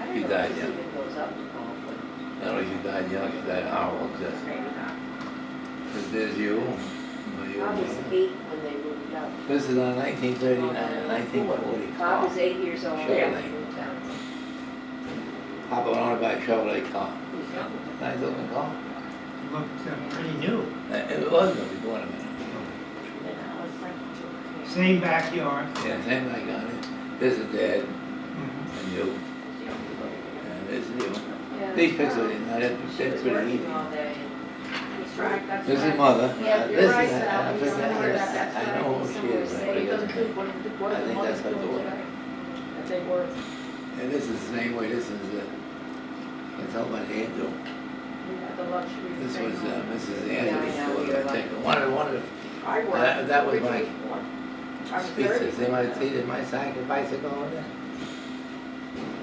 I He don't know died if this young. even goes up to Baldwin. Not only she died young, she died horrible, just. Maybe not. There's you. Bob was 8 when they moved up. This is on 1939 and 1940. Bob was 8 years old when they Chevrolet. moved out. Papa wanted to buy a Chevrolet car. Nice looking car. Looked pretty new. It was going to be born a minute. Same backyard. Yeah, same like on it. This is Dad Mhm. and you. And this is you. Yeah. These pictures, they're She was pretty working easy. all day. This is mother. Yeah, This you're is, right, I Sal. forget, That's I know who she is, but it doesn't matter. I think that's her daughter. That they were. And this is the same way, this is, I can tell by the handle. We had the luxury. This of was taking on. Mrs. Yeah, I Andrews' know, daughter, you're I think. like- One of I worked. that was my originally born. I was speeches. 30. They might see that my cycle bicycle over there.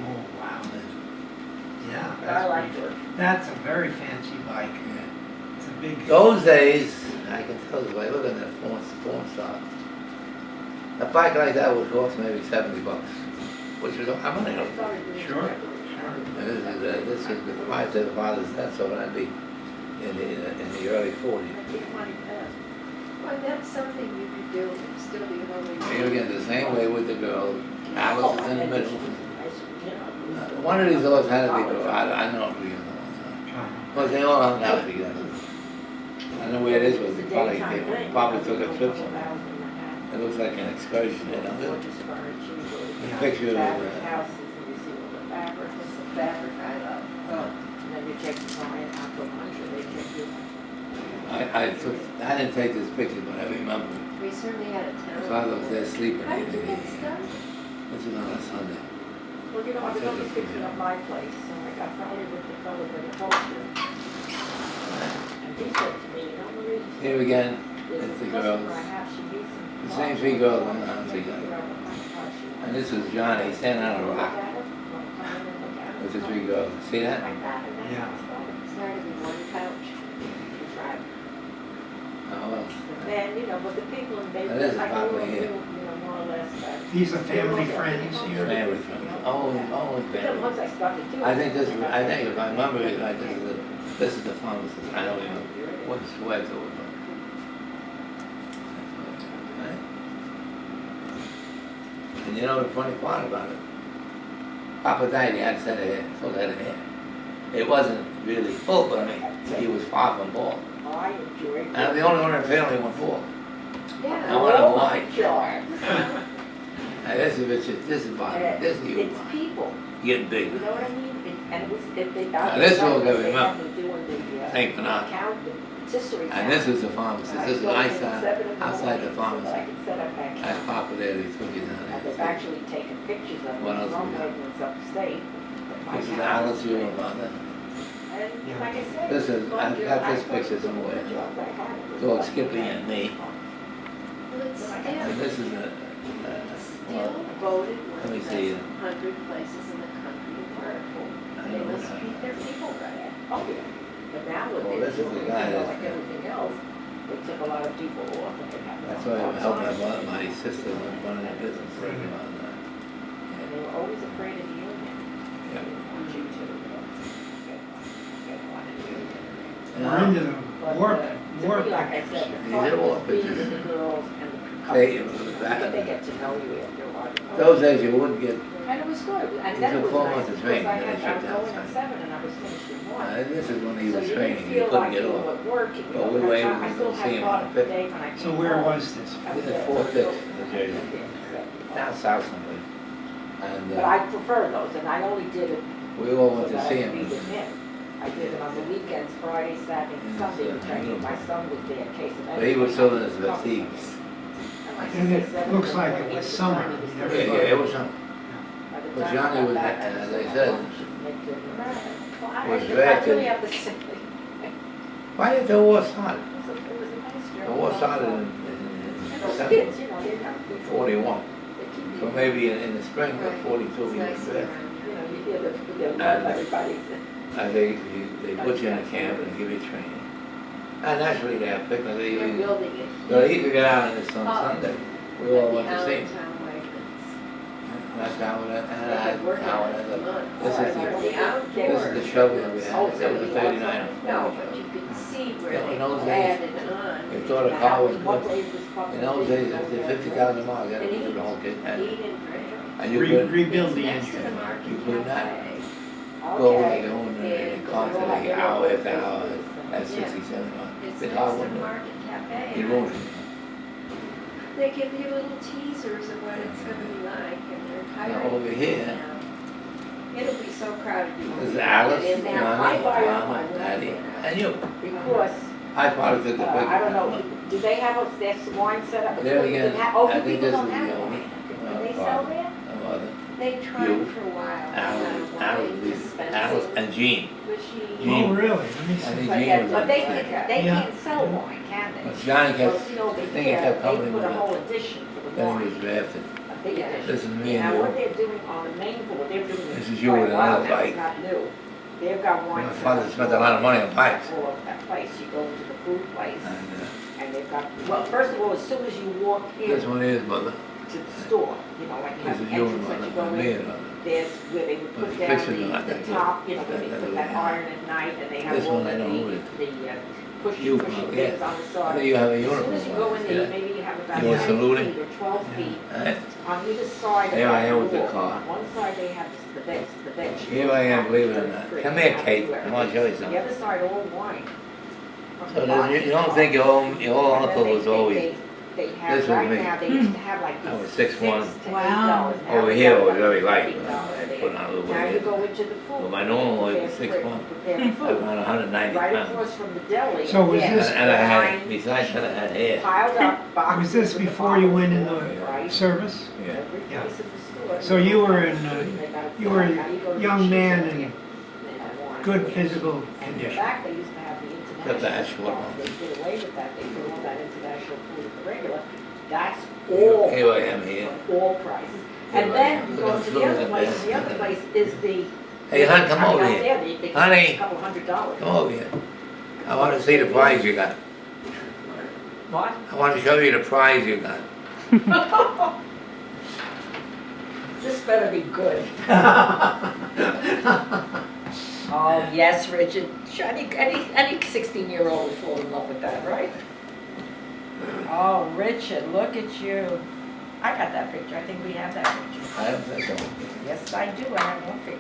Oh, wow. Yeah, I that's liked pretty. her. That's a very fancy bike. It's a big. Those days, I can tell you, by looking at the phone stock, a bike like that would cost maybe $70, which was a money. Sure. This is the price of the father's death, so that'd be in the early 40s. Well, that's something you could do and still be home. Here again, the same way with the girl. Alice is in the middle. One of these always had to be girl. I know who the other ones are. Because they all hung out together. I know where it is, but they probably took a trip somewhere. It looks like an excursion, you know. Yeah. A picture of Fabric houses, and you see all the fabric. It's the fabric I love. And then you check the client out to lunch, or they check you. I didn't take this picture, but I remember. We certainly had a My town. father was there sleeping. How did you get started? This is on a Sunday. Well, you know, I was only fixing up my place, so I got friendly with the fellow that upholstered. And he said to me, you know, Marie, Here again, there's it's a the customer girls. I have, she needs some. The same three girls on the house together. And this is Johnny standing on a rock with the three girls. See that? Yeah. Started with one couch. Right. Oh, well. Then, you know, but the people in That is Bayport, like, probably we were, it. you know, more or less, These are family friends here. Family friends. Always Then family. once I started doing. I think this, I think if I remember it, like this is the pharmacist. I don't even know what sweat it was. Right? And you know the funny part about it? Papa died, he had a set of hair, full head of hair. It wasn't really full, but I mean, he was far from bald. Oh, I enjoyed it. And I'm the only one in the family who went bald. Yeah. I want to Oh, white. my God. Now, this is body, this is you. It's people, Getting you big. know what I mean? And it was, if they Now, got. this will give they him had up. me doing the, St. Bernard. accounting. History. And this is the pharmacy, this is outside the pharmacy. That's That's popularity cookies on And they've it. actually taken pictures of What the else we drum got? wagons upstate. This is Alice, you know about that? And like I said. This is, I've got this picture somewhere. So it's Skippy and me. Well, it's And still, this is still well, voted let me one of see. the 100 places in the country where I they know must that. treat their people right. Oh, yeah. But now what Well, they this do, is the you guy know, that's- like everything else, they took a lot of people off and they have. That's why I'm helping my sister running a business working on that. And they were always afraid of the union. Yeah. They didn't want you to get one in the union. We're into the But, war to me, like I pictures. said, the These fun are war was being pictures. with the girls and the Hey, customers. that- But they get to know you after a while. Those days you wouldn't get, And it was good, and He then it took was 4 nice, months of because training, I then they had, I shut was down going at site. 7 and I was finished at 1. this is when he So was you training, didn't he feel couldn't like get you off. were working, you But know, we were I able to still see had him part on of the the day when I came So where home. was this? I This there is for 4-6, a New little- Jersey. Down south someplace. And But I prefer those, and I only did it we all so went to that I see could be him. with him. I did it on the weekends, Friday, Saturday, and Sunday, which I knew my son was there in case of But he was anything. still in his fatigues. And it looks like it was summer. I mean, Yeah, everybody- it was something. But Johnny was, as I said, was I drafted. really have to say, it Why did the war start? was a nice job. The war started in And those December kids, you know, they have to be 41. They keep you- So maybe in the spring of Right. 42 It's he nice was to be there. around You you. know, you hear everybody. And they put you in a camp and give you training. And naturally they have picnics. They're building it. So he could get out on this on Sunday. We all went to see him. Allentown wagons. That's how it, and They I, could work how on it it ended for up. months. This is Or the, the outdoors. this is the shovel that we had. That was a 39 or 40. No, but you could see where Yeah, they in those days, added on. They thought a car was What good. way this puppy In those is, days, you know, if they're they're 50,000 miles, you had to do the whole kit. Eat and drink. And you could Rebuild the It's next to engine. the market You could not cafe. go Okay. and go in the constantly hour after hour at 67 miles. It's The next car to the wouldn't. market cafe. He ruined it. They give you little teasers of what it's gonna be like, and they're Now, hiring over here, people now. It'll be so crowded. you won't This is be Alice, able to get in there. Johnny, I buy Mama, one. Daddy, and you. Because, I probably took the big I don't know, one. do they have their wine set up? There again, Oh, I you think people this don't is have the wine. only. Do they sell there? No other. They You, tried for a while. Alice, and Jean. Jean. Oh, really? Let me I see. think But Jean that- was but on they the side. Yeah. can't sell wine, can they? But Johnny kept, Well, see, over I think he here, kept coming they with put a whole it. edition for the Then he wine. was drafted. A big edition. This is me and Now, you. what they're doing on the main board, they're doing. This it is you quite with a while another now, bike. It's not new. They've got wine. My father spent a lot of money on bikes. All of that place, you go into the food place, And and they've got, well, first of all, as soon as you walk in this to one is mother. the store, you know, like you have This the is you and entrance that you go mother. Me in, and mother. there's where they would But put the down pictures are not the that good. top, you know, where they That put was that bad. iron at night, and they have This all one I know who it the pushy You, things yeah. on the I side. think you have a As soon uniform. as you go in there, Yeah. maybe you have about You were 10 saluting? feet or 12 feet Right. on either side of Here I that am with the wall. car. One side they have the veg. Here I am, believe it or not. Come here, Kate. I want to show you The something. other side, all wine. From So the there's- box you don't up. think your whole And then uncle they- was always, They this have, was right me. now, they used to have like I was these 6'1". $6 to $8. Wow. Now Over they here got it was like very light, $30 but I there. put on a little Now you weight. go into the food. But my normal weight prepare was food, 6'1". prepare the food. Around 190 Right pounds. across from the deli. So was again, this- And I had, wine besides that, I had hair. Piled up boxes. Was this with the before you went in bottles, the right? service? Yeah. Every Yeah. place in the store. So you were in, They got a- you were a now you go to the young cheese man area, in they have wine. good physical And in condition. fact, they used to have the Except the international. actual They did away with that, they put all that international food at the regular. That's Here all. here I am here. All prices. Here And I then am. you Look go at to the the other food place, and the other this. place is the. Hey, hon, come I mean, over out here. there, they cost Honey. a couple $100. Come over here. I want to see the prize you got. What? I want to show you the prize you got. This better be good. Oh, yes, Richard. Sure, any 16-year-old would fall in love with that, right? Oh, Richard, look at you. I got that picture. I think we have that picture. I don't think so. Yes, I do. I have one picture.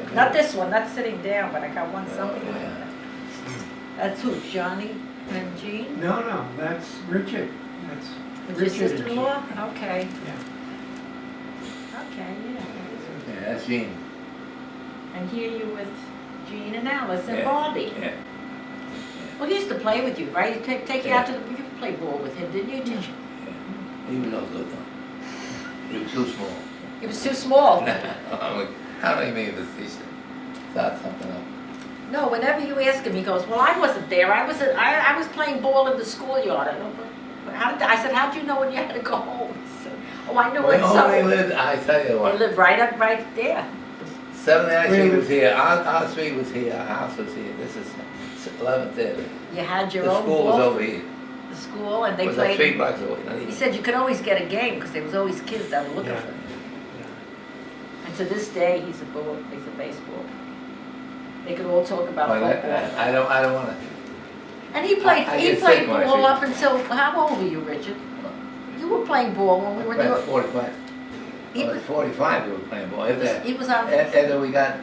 Yeah. Not this one, not sitting down, but I got one something like yeah. that. That's who, Johnny and Jean? No, that's Richard. That's With your Richard and sister-in-law? Okay. Yeah. Okay, yeah. Yeah, that's Jean. And here you with Jean and Alice and Yeah. Bobby. Yeah. Well, he used to play with you, right? He'd take you out to the, you played ball with him, didn't you? Did you? Yeah. He was no good though. He was too small. He was too small. I'm like, how do you mean this? He start something up. No, whenever you ask him, he goes, well, I wasn't there. I was playing ball in the schoolyard. I said, how'd you know when you had to go home? He said, oh, I knew when They lived, I tell you They what, lived right there. 79th Street was here, our street was here, our house was here. This is 11th there. You had your The own school was ball, over here. the school, and they It was like 3 played. blocks away, not He even. said you could always get a game because there was always kids that were looking Yeah. for him. And to this day, he's a baseball. They could all talk about But football. I don't wanna, And he played I he get played sick when I ball see up until, how old were you, Richard? You were playing ball when we were about doing. 45. He Well, was, at 45 we were playing ball. If that, he was on. after we got,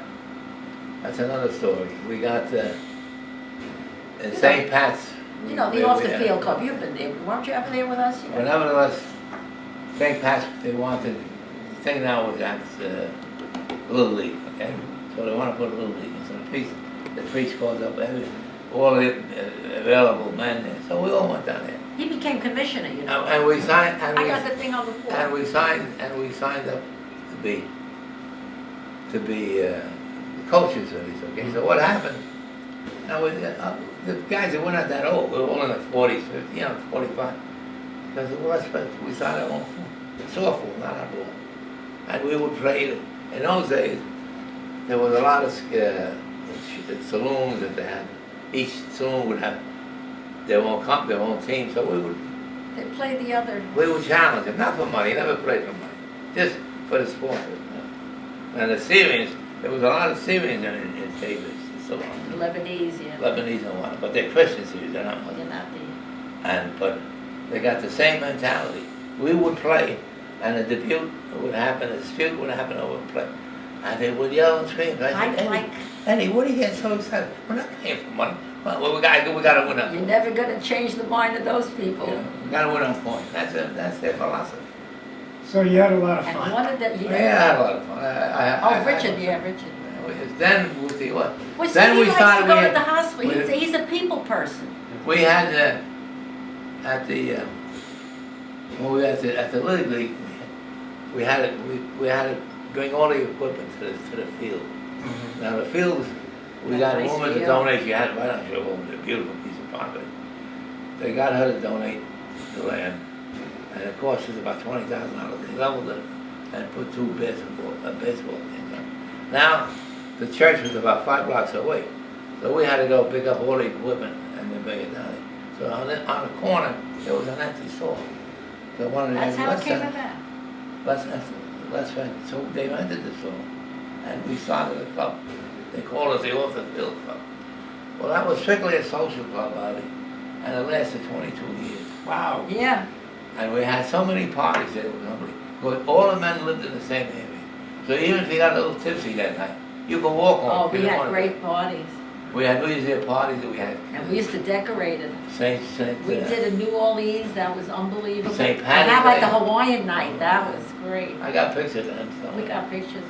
that's another story. We got, in St. Pat's. You know, the off the field club. You've been there. Weren't you ever there with us? But nevertheless, St. Pat's, they wanted, the thing now was that, Little League, okay? So they want to put a Little League. So the priest calls up all the available men there. So we all went down there. He became commissioner, you know. And we signed, and I got the thing on the wall. And we signed up to be coaches of these, okay? So what happened? Now, the guys that were not that old, we were all in the 40s, 50, 45. They said, well, we signed our own softball, not our ball. And we would play, in those days, there was a lot of saloons that they had. Each saloon would have their own team, so They played the other. we would challenge them, not for money, never played for money, just for the sport. And the Syrians, there was a lot of Syrians in Davis and so on. The Lebanese, yeah. Lebanese and what, but they're Christian Syrians, they're not You're Muslims. not there. But they got the same mentality. We would play, and a dispute would happen over the play. And they would yell and scream. I said, Eddie, what are you getting so excited? We're not paying for money. Well, we got to win on You're never going to change the mind of those people. We got to win on points. That's their philosophy. So you had a lot of And fun. one of them, Yeah, I had a lot of fun. Richard, Richard. Then with the what? Well, see, Then he we likes started. to go we to had- the hospital. we- He's a people person. We had at the when we were at the Little League, we had to bring all the equipment to the field. Now the field, we got a Nice woman to field. donate. She had it right on her woman, a beautiful piece of property. They got her to donate the land, and it cost us about $20,000. They leveled it and put 2 baseball things on. Now the church was about 5 blocks away, so we had to go pick up all the equipment and then bring it down there. So on the corner, there was an empty store. So one of the That's how it came let's rent. So they rented the store, and we started a club. They called it the Off the Field Club. Well, that was strictly a social club, Bobby, and it lasted 22 years. Wow. Yeah. And we had so many parties there, it was unbelievable. But all the men lived in the same area. So even if you got a little tipsy that night, you could walk home. Oh, You we didn't had wanna- great parties. We had New Year's Eve parties that we had. And we used to decorate it. We did a New Orleans, that was unbelievable. St. And Patty's how about the Day. Hawaiian night? That was great. I got pictures of them. So. We got pictures.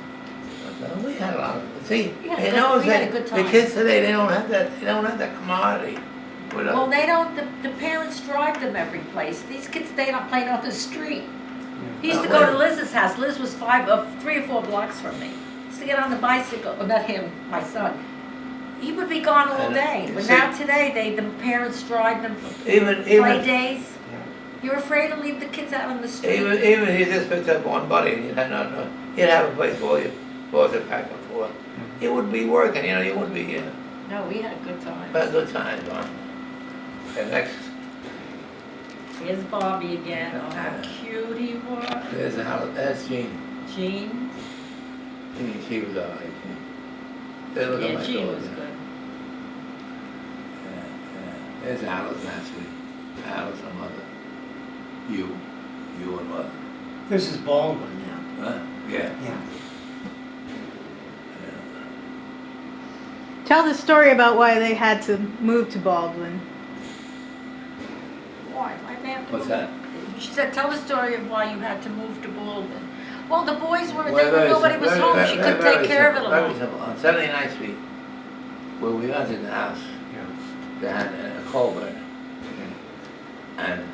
We had a lot of, see, We had a you good- know, we had a good the time. kids today, they don't have that commodity. With Well, they don't, the parents drive them every place. These kids stay not playing on the street. He used to go to Liz's house. Liz was 3 or 4 blocks from me. He used to get on the bicycle, well, not him, my son. He would be gone all And, day. But see- now today, the parents drive them for even play days. You're afraid to leave the kids out on the street. even if you just picked up one buddy and you'd have a place for you, for the back and forth. It would be working, you wouldn't be, No, we had a good time. had good times on. And next, Here's Bobby again. Oh, how cute he was. that's Jean. Jean. She was all right. They look at Yeah, my Jean daughter. was good. Yeah. There's Alice, actually. Alice, her mother. You and mother. This is Baldwin now. Huh? Yeah. Yeah. Tell the story about why they had to move to Baldwin. Why? Why'd they have to What's move? that? She said, tell the story of why you had to move to Baldwin. Well, the boys were, Well, nobody was home. She couldn't take care of it Very alone. simple. On 79th Street, where we rented the house, they had coal burner. And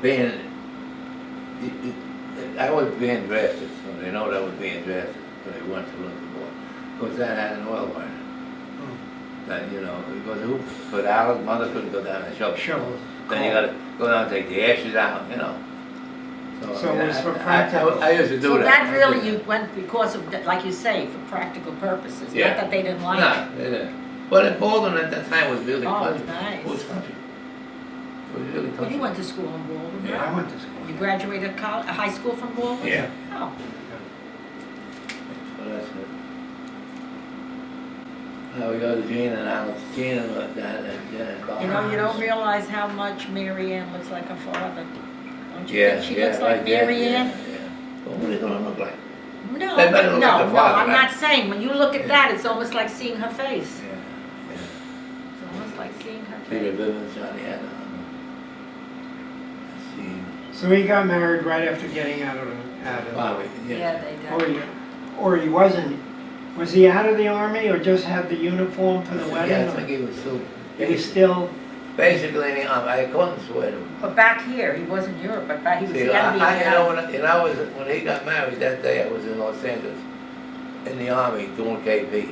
being, I was being drafted, so they know that I was being drafted, so they went to look for it. Because that had an oil burner. That, you know, because who, but Al's mother couldn't go down and shovel. Shovel. Then you gotta go down and take the ashes out, you know. So it was for I practical. used to do So that. that I did really, that. you went because of, like you say, for practical purposes, not Yeah. that they didn't like it. No, they didn't. But in Baldwin at that time was really Oh, it was country. nice. It was country. It was really Well, country. you went to school in Baldwin, Yeah. I right? went to school. You graduated high school from Baldwin? Yeah. Oh, So that's it. Now we go to Gene and Alice. Gene and that and Bob. you know, you don't realize how much Mary Ann looks like her father. Don't you Yeah, think she yeah, looks like that, Mary yeah, Ann? yeah. But what are they gonna look like? No, They better look no, like the no, father, I'm right? not saying, when you look at Yeah. that, it's almost like seeing her face. Yeah, It's almost like seeing her yeah. Peter face. Bivens, Johnny Adam. Gene. So he got married right after getting out of Bobby, Yeah, yeah. they did. or he wasn't. Was he out of the army or just had the uniform for the Yeah, wedding? I or think he was still. He was still. Basically, in the army. I couldn't swear to him. But back here, he was in Europe, but back, he was See, the enemy. you know, when he got married that day, I was in Los Angeles, in the army doing KP.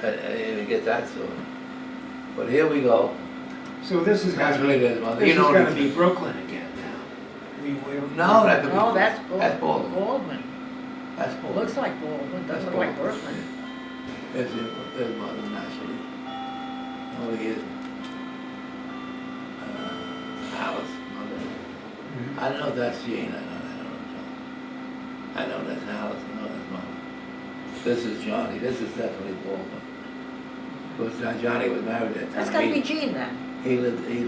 I didn't even get that soon. But here we go. So this is That's gonna what be. it is, mother. This You is know, gonna be Brooklyn again now. I mean, No, that could be. No, that's That's Baldwin. Baldwin. Baldwin. That's It Baldwin. looks like Baldwin, That's doesn't look like Baldwin. Brooklyn. There's mother naturally. Oh, he is. Alice, mother. I don't know if that's Jane, I don't know. I know that's Alice, I know that's mother. This is Johnny, this is definitely Baldwin. Because Johnny was married at that time. That's gotta be Gene then, He lived in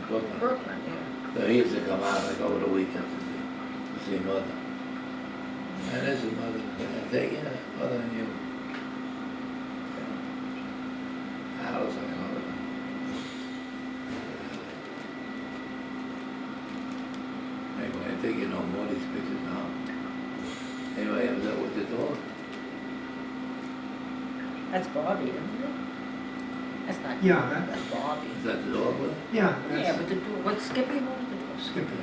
Brooklyn. Brooklyn, yeah. So he used to come out like over the weekends to see mother. And this is mother, I think, yeah, mother and you. Yeah. Alice, I know. Anyway, I think you know more of these pictures now. Anyway, I was up with the dog. That's Bobby, isn't it? That's not. Yeah, That's Bobby. Is that the dog with it? Yeah, Yeah, that's but the, what's Skippy, what was the Skippy.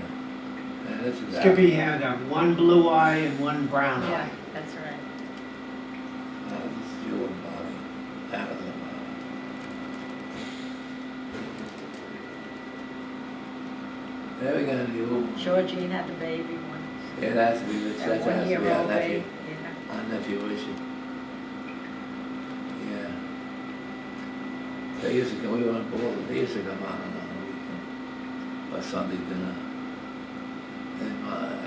And this is Skippy had one blue eye and one brown Yeah, eye. that's right. Alice, this is you and Bobby. Alice and Bobby. There we go, you. Georgine had the baby one. Yeah, that's to be, that That has to be our 1-year-old nephew. baby. Yeah. Our nephew, Richard. Yeah. They used to come, we were on board, they used to come on a weekend. Or Sunday dinner. And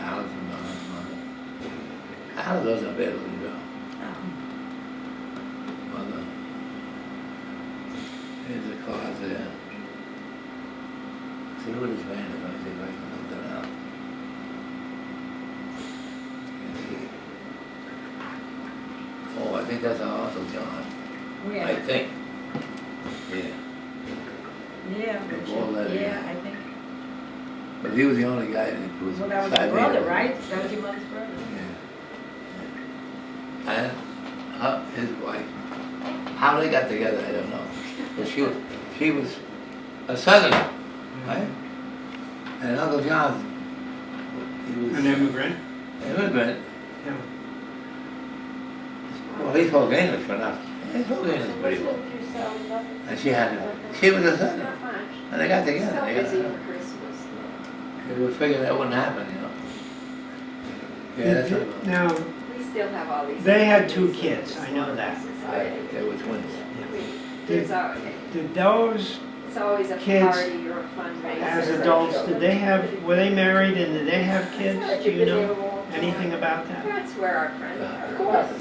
Alice and Donna's mother. Alice wasn't a bad little girl. Oh. Mother. Here's the cars there. See what his van is, let me see if I can look that out. Can't see it. Oh, I think that's our Uncle John. I Yeah, think. Yeah. yeah, The Richard. ball letter, Yeah, yeah. I think. But he was the only guy that was. Well, that was your Siberian. brother, right? That was your mother's brother. Yeah. And his wife, how they got together, I don't know. But she was a Southerner, right? And Uncle John, he was An immigrant. immigrant. Yeah. Well, he spoke English for enough. He spoke English pretty well. And she was a Southerner. Not much. And they got together. So They got busy together. for Christmas. They would figure that wouldn't happen, you know. Yeah, that's right. Now, We still have all these. They had 2 kids, I know that. They were twins. There's a, did those, it's always a Kids, party or a fundraiser. as adults, were they married and did they have kids? Do you know anything about that? That's where our friends are. Of course.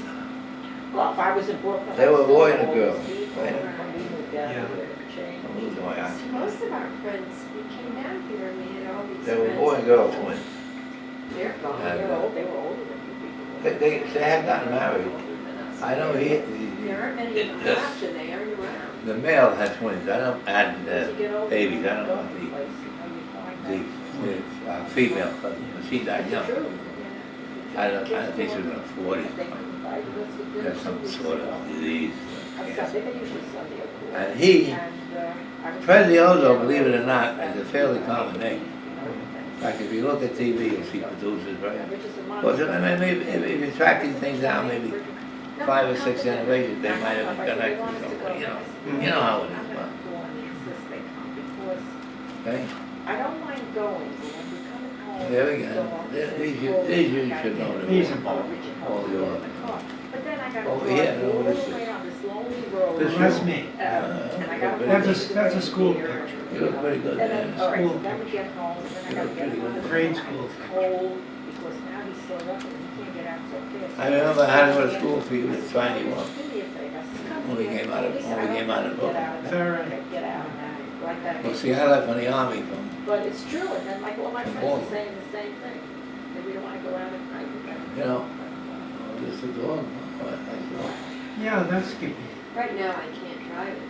Well, if I was in Brooklyn. They were a boy and a girl. When we moved down Yeah. here, it changed. I'm losing my eyes. Most of our friends, we came down here and we had all these They friends. were boy and girl twins. They're gone. And, They were old, they were older than you people. They had gotten married. I know There aren't many of them Yes. left and they aren't around. The male had twins. I don't, and As you get older, babies. I don't know Go about to places, you know, you find the out. female. She died It's young. true. I don't think she was in her 40s. They couldn't find That's some sort of disease. On Sunday, they usually Sunday, of course. And he, I was- Prezioso, believe it or not, is a fairly common name. In fact, if you look at TV, you'll see producers, right? Well, so maybe if you track these things down, maybe 5 or 6 generations, they might have been connected somewhere, you know. You know how it is, man. Okay? I don't mind going, but when we're coming home. There we go. These you should know them. These are All your, But then I gotta Oh, drive yeah, no, all this the is- way on this lonely road. This That's me. And I gotta. That's a school picture. you look pretty good And then, there. all right, so School then we get home, and then I gotta get home. Grade school. It's cold, because now he's so rough and he can't get out so fast. I remember how to go to school for you to find you up. Do me a favor, I said, come When we here. came out of- He said, when we "I came don't out of wanna book." get out of Is that. that right? Get out of that, like that. Well, see, I left from the army from, But it's true, and then like all my friends Paul. are saying the same thing, that we don't wanna go out at night. you know, oh, this is all, oh, that's all. Yeah, that's Skippy. Right now, I can't drive it.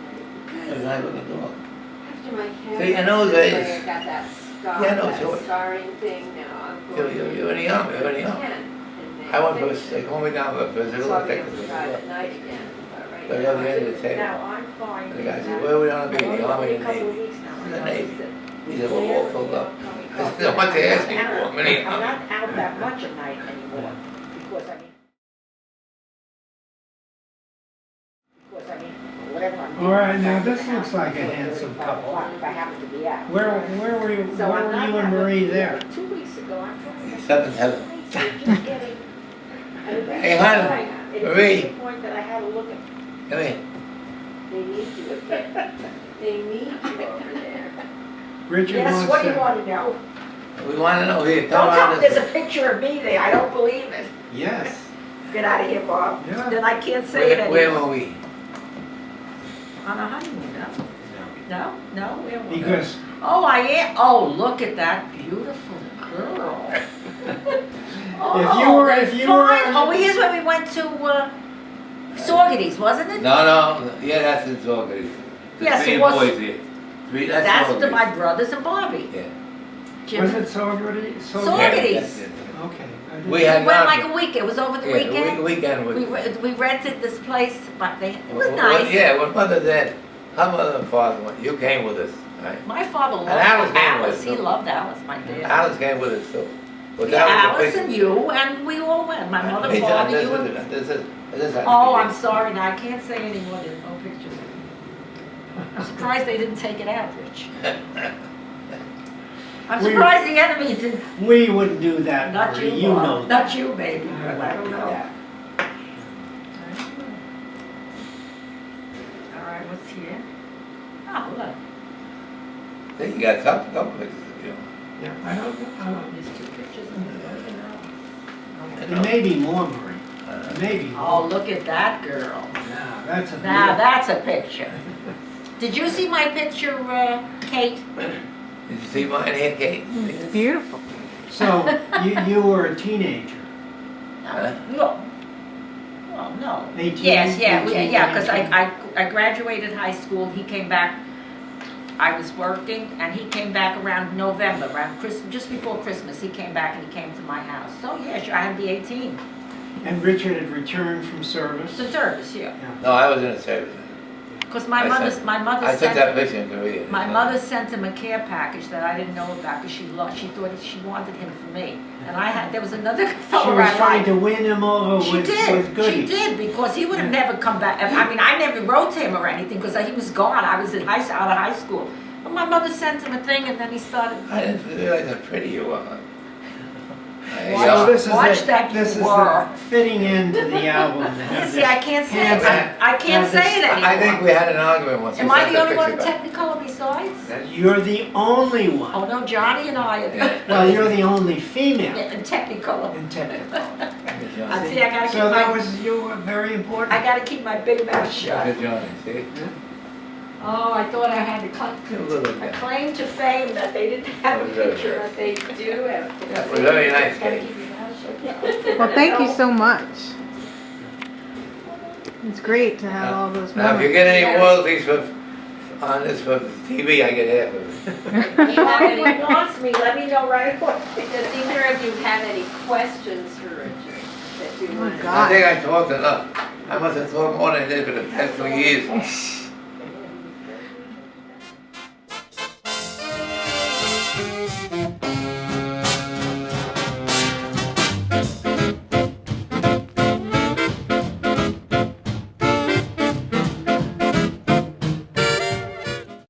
It was nice looking dog. After my cancer, See, in those days- I got that scar, Yeah, no, that sure. scarring thing now. You're in the army, you're in the army. I went for a, they called me down for a physical, So I'll I be think able it to was drive a at night again, but right They now. love the end of the table. Now, I'm fine. And the guy with said, that. where we want to be? Only The army a and the couple of Navy. weeks now, The I Navy. noticed it. He said, well, we're all filled up. I said, what they asking for? I'm in the I'm army. not out that much at night anymore, because I mean, whatever I'm doing. All right, now I'm this in the looks house like a until handsome 5 couple. o'clock If I happen to be out. Where were you, So where I'm were not you and having- Marie there? 2 weeks ago, I'm trying to. Seventh heaven. Just getting. Hey, honey, It Marie. was to the point that I had to look at. Come here. They need you again. They need you over there. Richard Yes, wants what do you to. want to know? We want to know here, Don't tell tell me us there's this. a picture of me there, I don't believe it. Yes. Get out of here, Bob. Yeah. Then I can't say it Where anymore. were we? On a honeymoon, no? No, where were we? Because Oh, I am, oh, look at that beautiful girl. Oh, if they're you were- fine. Oh, here's when we went to, Saugerties, wasn't it? No, yeah, that's in Saugerties. The Yes, it three was- boys here. That's That's the, Saugerties. my brothers and Barbie. Yeah. Jim. was it Saugerties? Saugerties. Yes, yes, Okay. I didn't- We We had went not- like a week, it was over the Yeah, weekend. weekend was. We rented this place, but it was Well, nice. Yeah, when mother did, her mother and father went, you came with us, right? My father loved Alice came with Alice, us, he too. loved Alice, my dad. Alice came with us too. But Yeah, that was the Alice and you, and we all went, my mother, Hey, John, father, you and... this had to be Oh, I'm big. sorry, now I can't say anymore, there's no pictures. I'm surprised they didn't take it out, Rich. I'm We- surprised the enemy didn't, We wouldn't do that, not Marie, you, you know Bob, that. not you, baby, but I don't know. Yeah. All right, what's here? Oh, look, Then you got couple pictures of you. Yeah, I don't know. there's 2 pictures in there, you know. There may be more, Marie. Maybe. Oh, look at that girl. Yeah, that's a Now, beautiful. that's a picture. Did you see my picture, Kate? Did you see mine here, Kate? It's beautiful. So, you were a teenager. Huh? No. Well, no. 18, Yes, yeah, 18, yeah, because 19. I graduated high school, he came back, I was working, and he came back around November, around Christmas, just before Christmas, he came back and he came to my house. So, yeah, sure, I had to be 18. And Richard had returned from service. It's a service, yeah. No, I was in a service. Because I my took mother that sent, picture in Korea. my mother sent him a care package that I didn't know about, because she thought she wanted him for me. And there was another She fellow was I trying liked. to win him over She with did, goodies. she did, because he would have never come back. I mean, I never wrote to him or anything, because he was gone, I was out of high school. But my mother sent him a thing, and then he started, I didn't realize how pretty you were. So this is Watch the- that this is you were. the fitting end to the album. to have see, I this can't say hands- it, I can't have say it this- anymore. I think we had an argument once. Am You I sent the only one in picture back. Technicolor besides? that You're the only one. Oh, no, Johnny and I are Yeah. Well, you're the only female in Technicolor. in technical. Good Johnny. I see, I gotta keep So that my, was, you were very important. I gotta keep my big mouth shut. Good Johnny, see? Oh, I thought I had to A little a bit. claim to fame that they didn't have a picture, but they do have. That was very nice, Gotta Kate. keep your mouth shut. Well, thank you so much. It's great to have all those Now, if you memories. get any royalties on this for TV, I get half of it. If anyone wants me, let me know right away. Does either of you have any questions for Richard that too much. God. I think I talked enough. I must have talked more than I did for the past 2 years.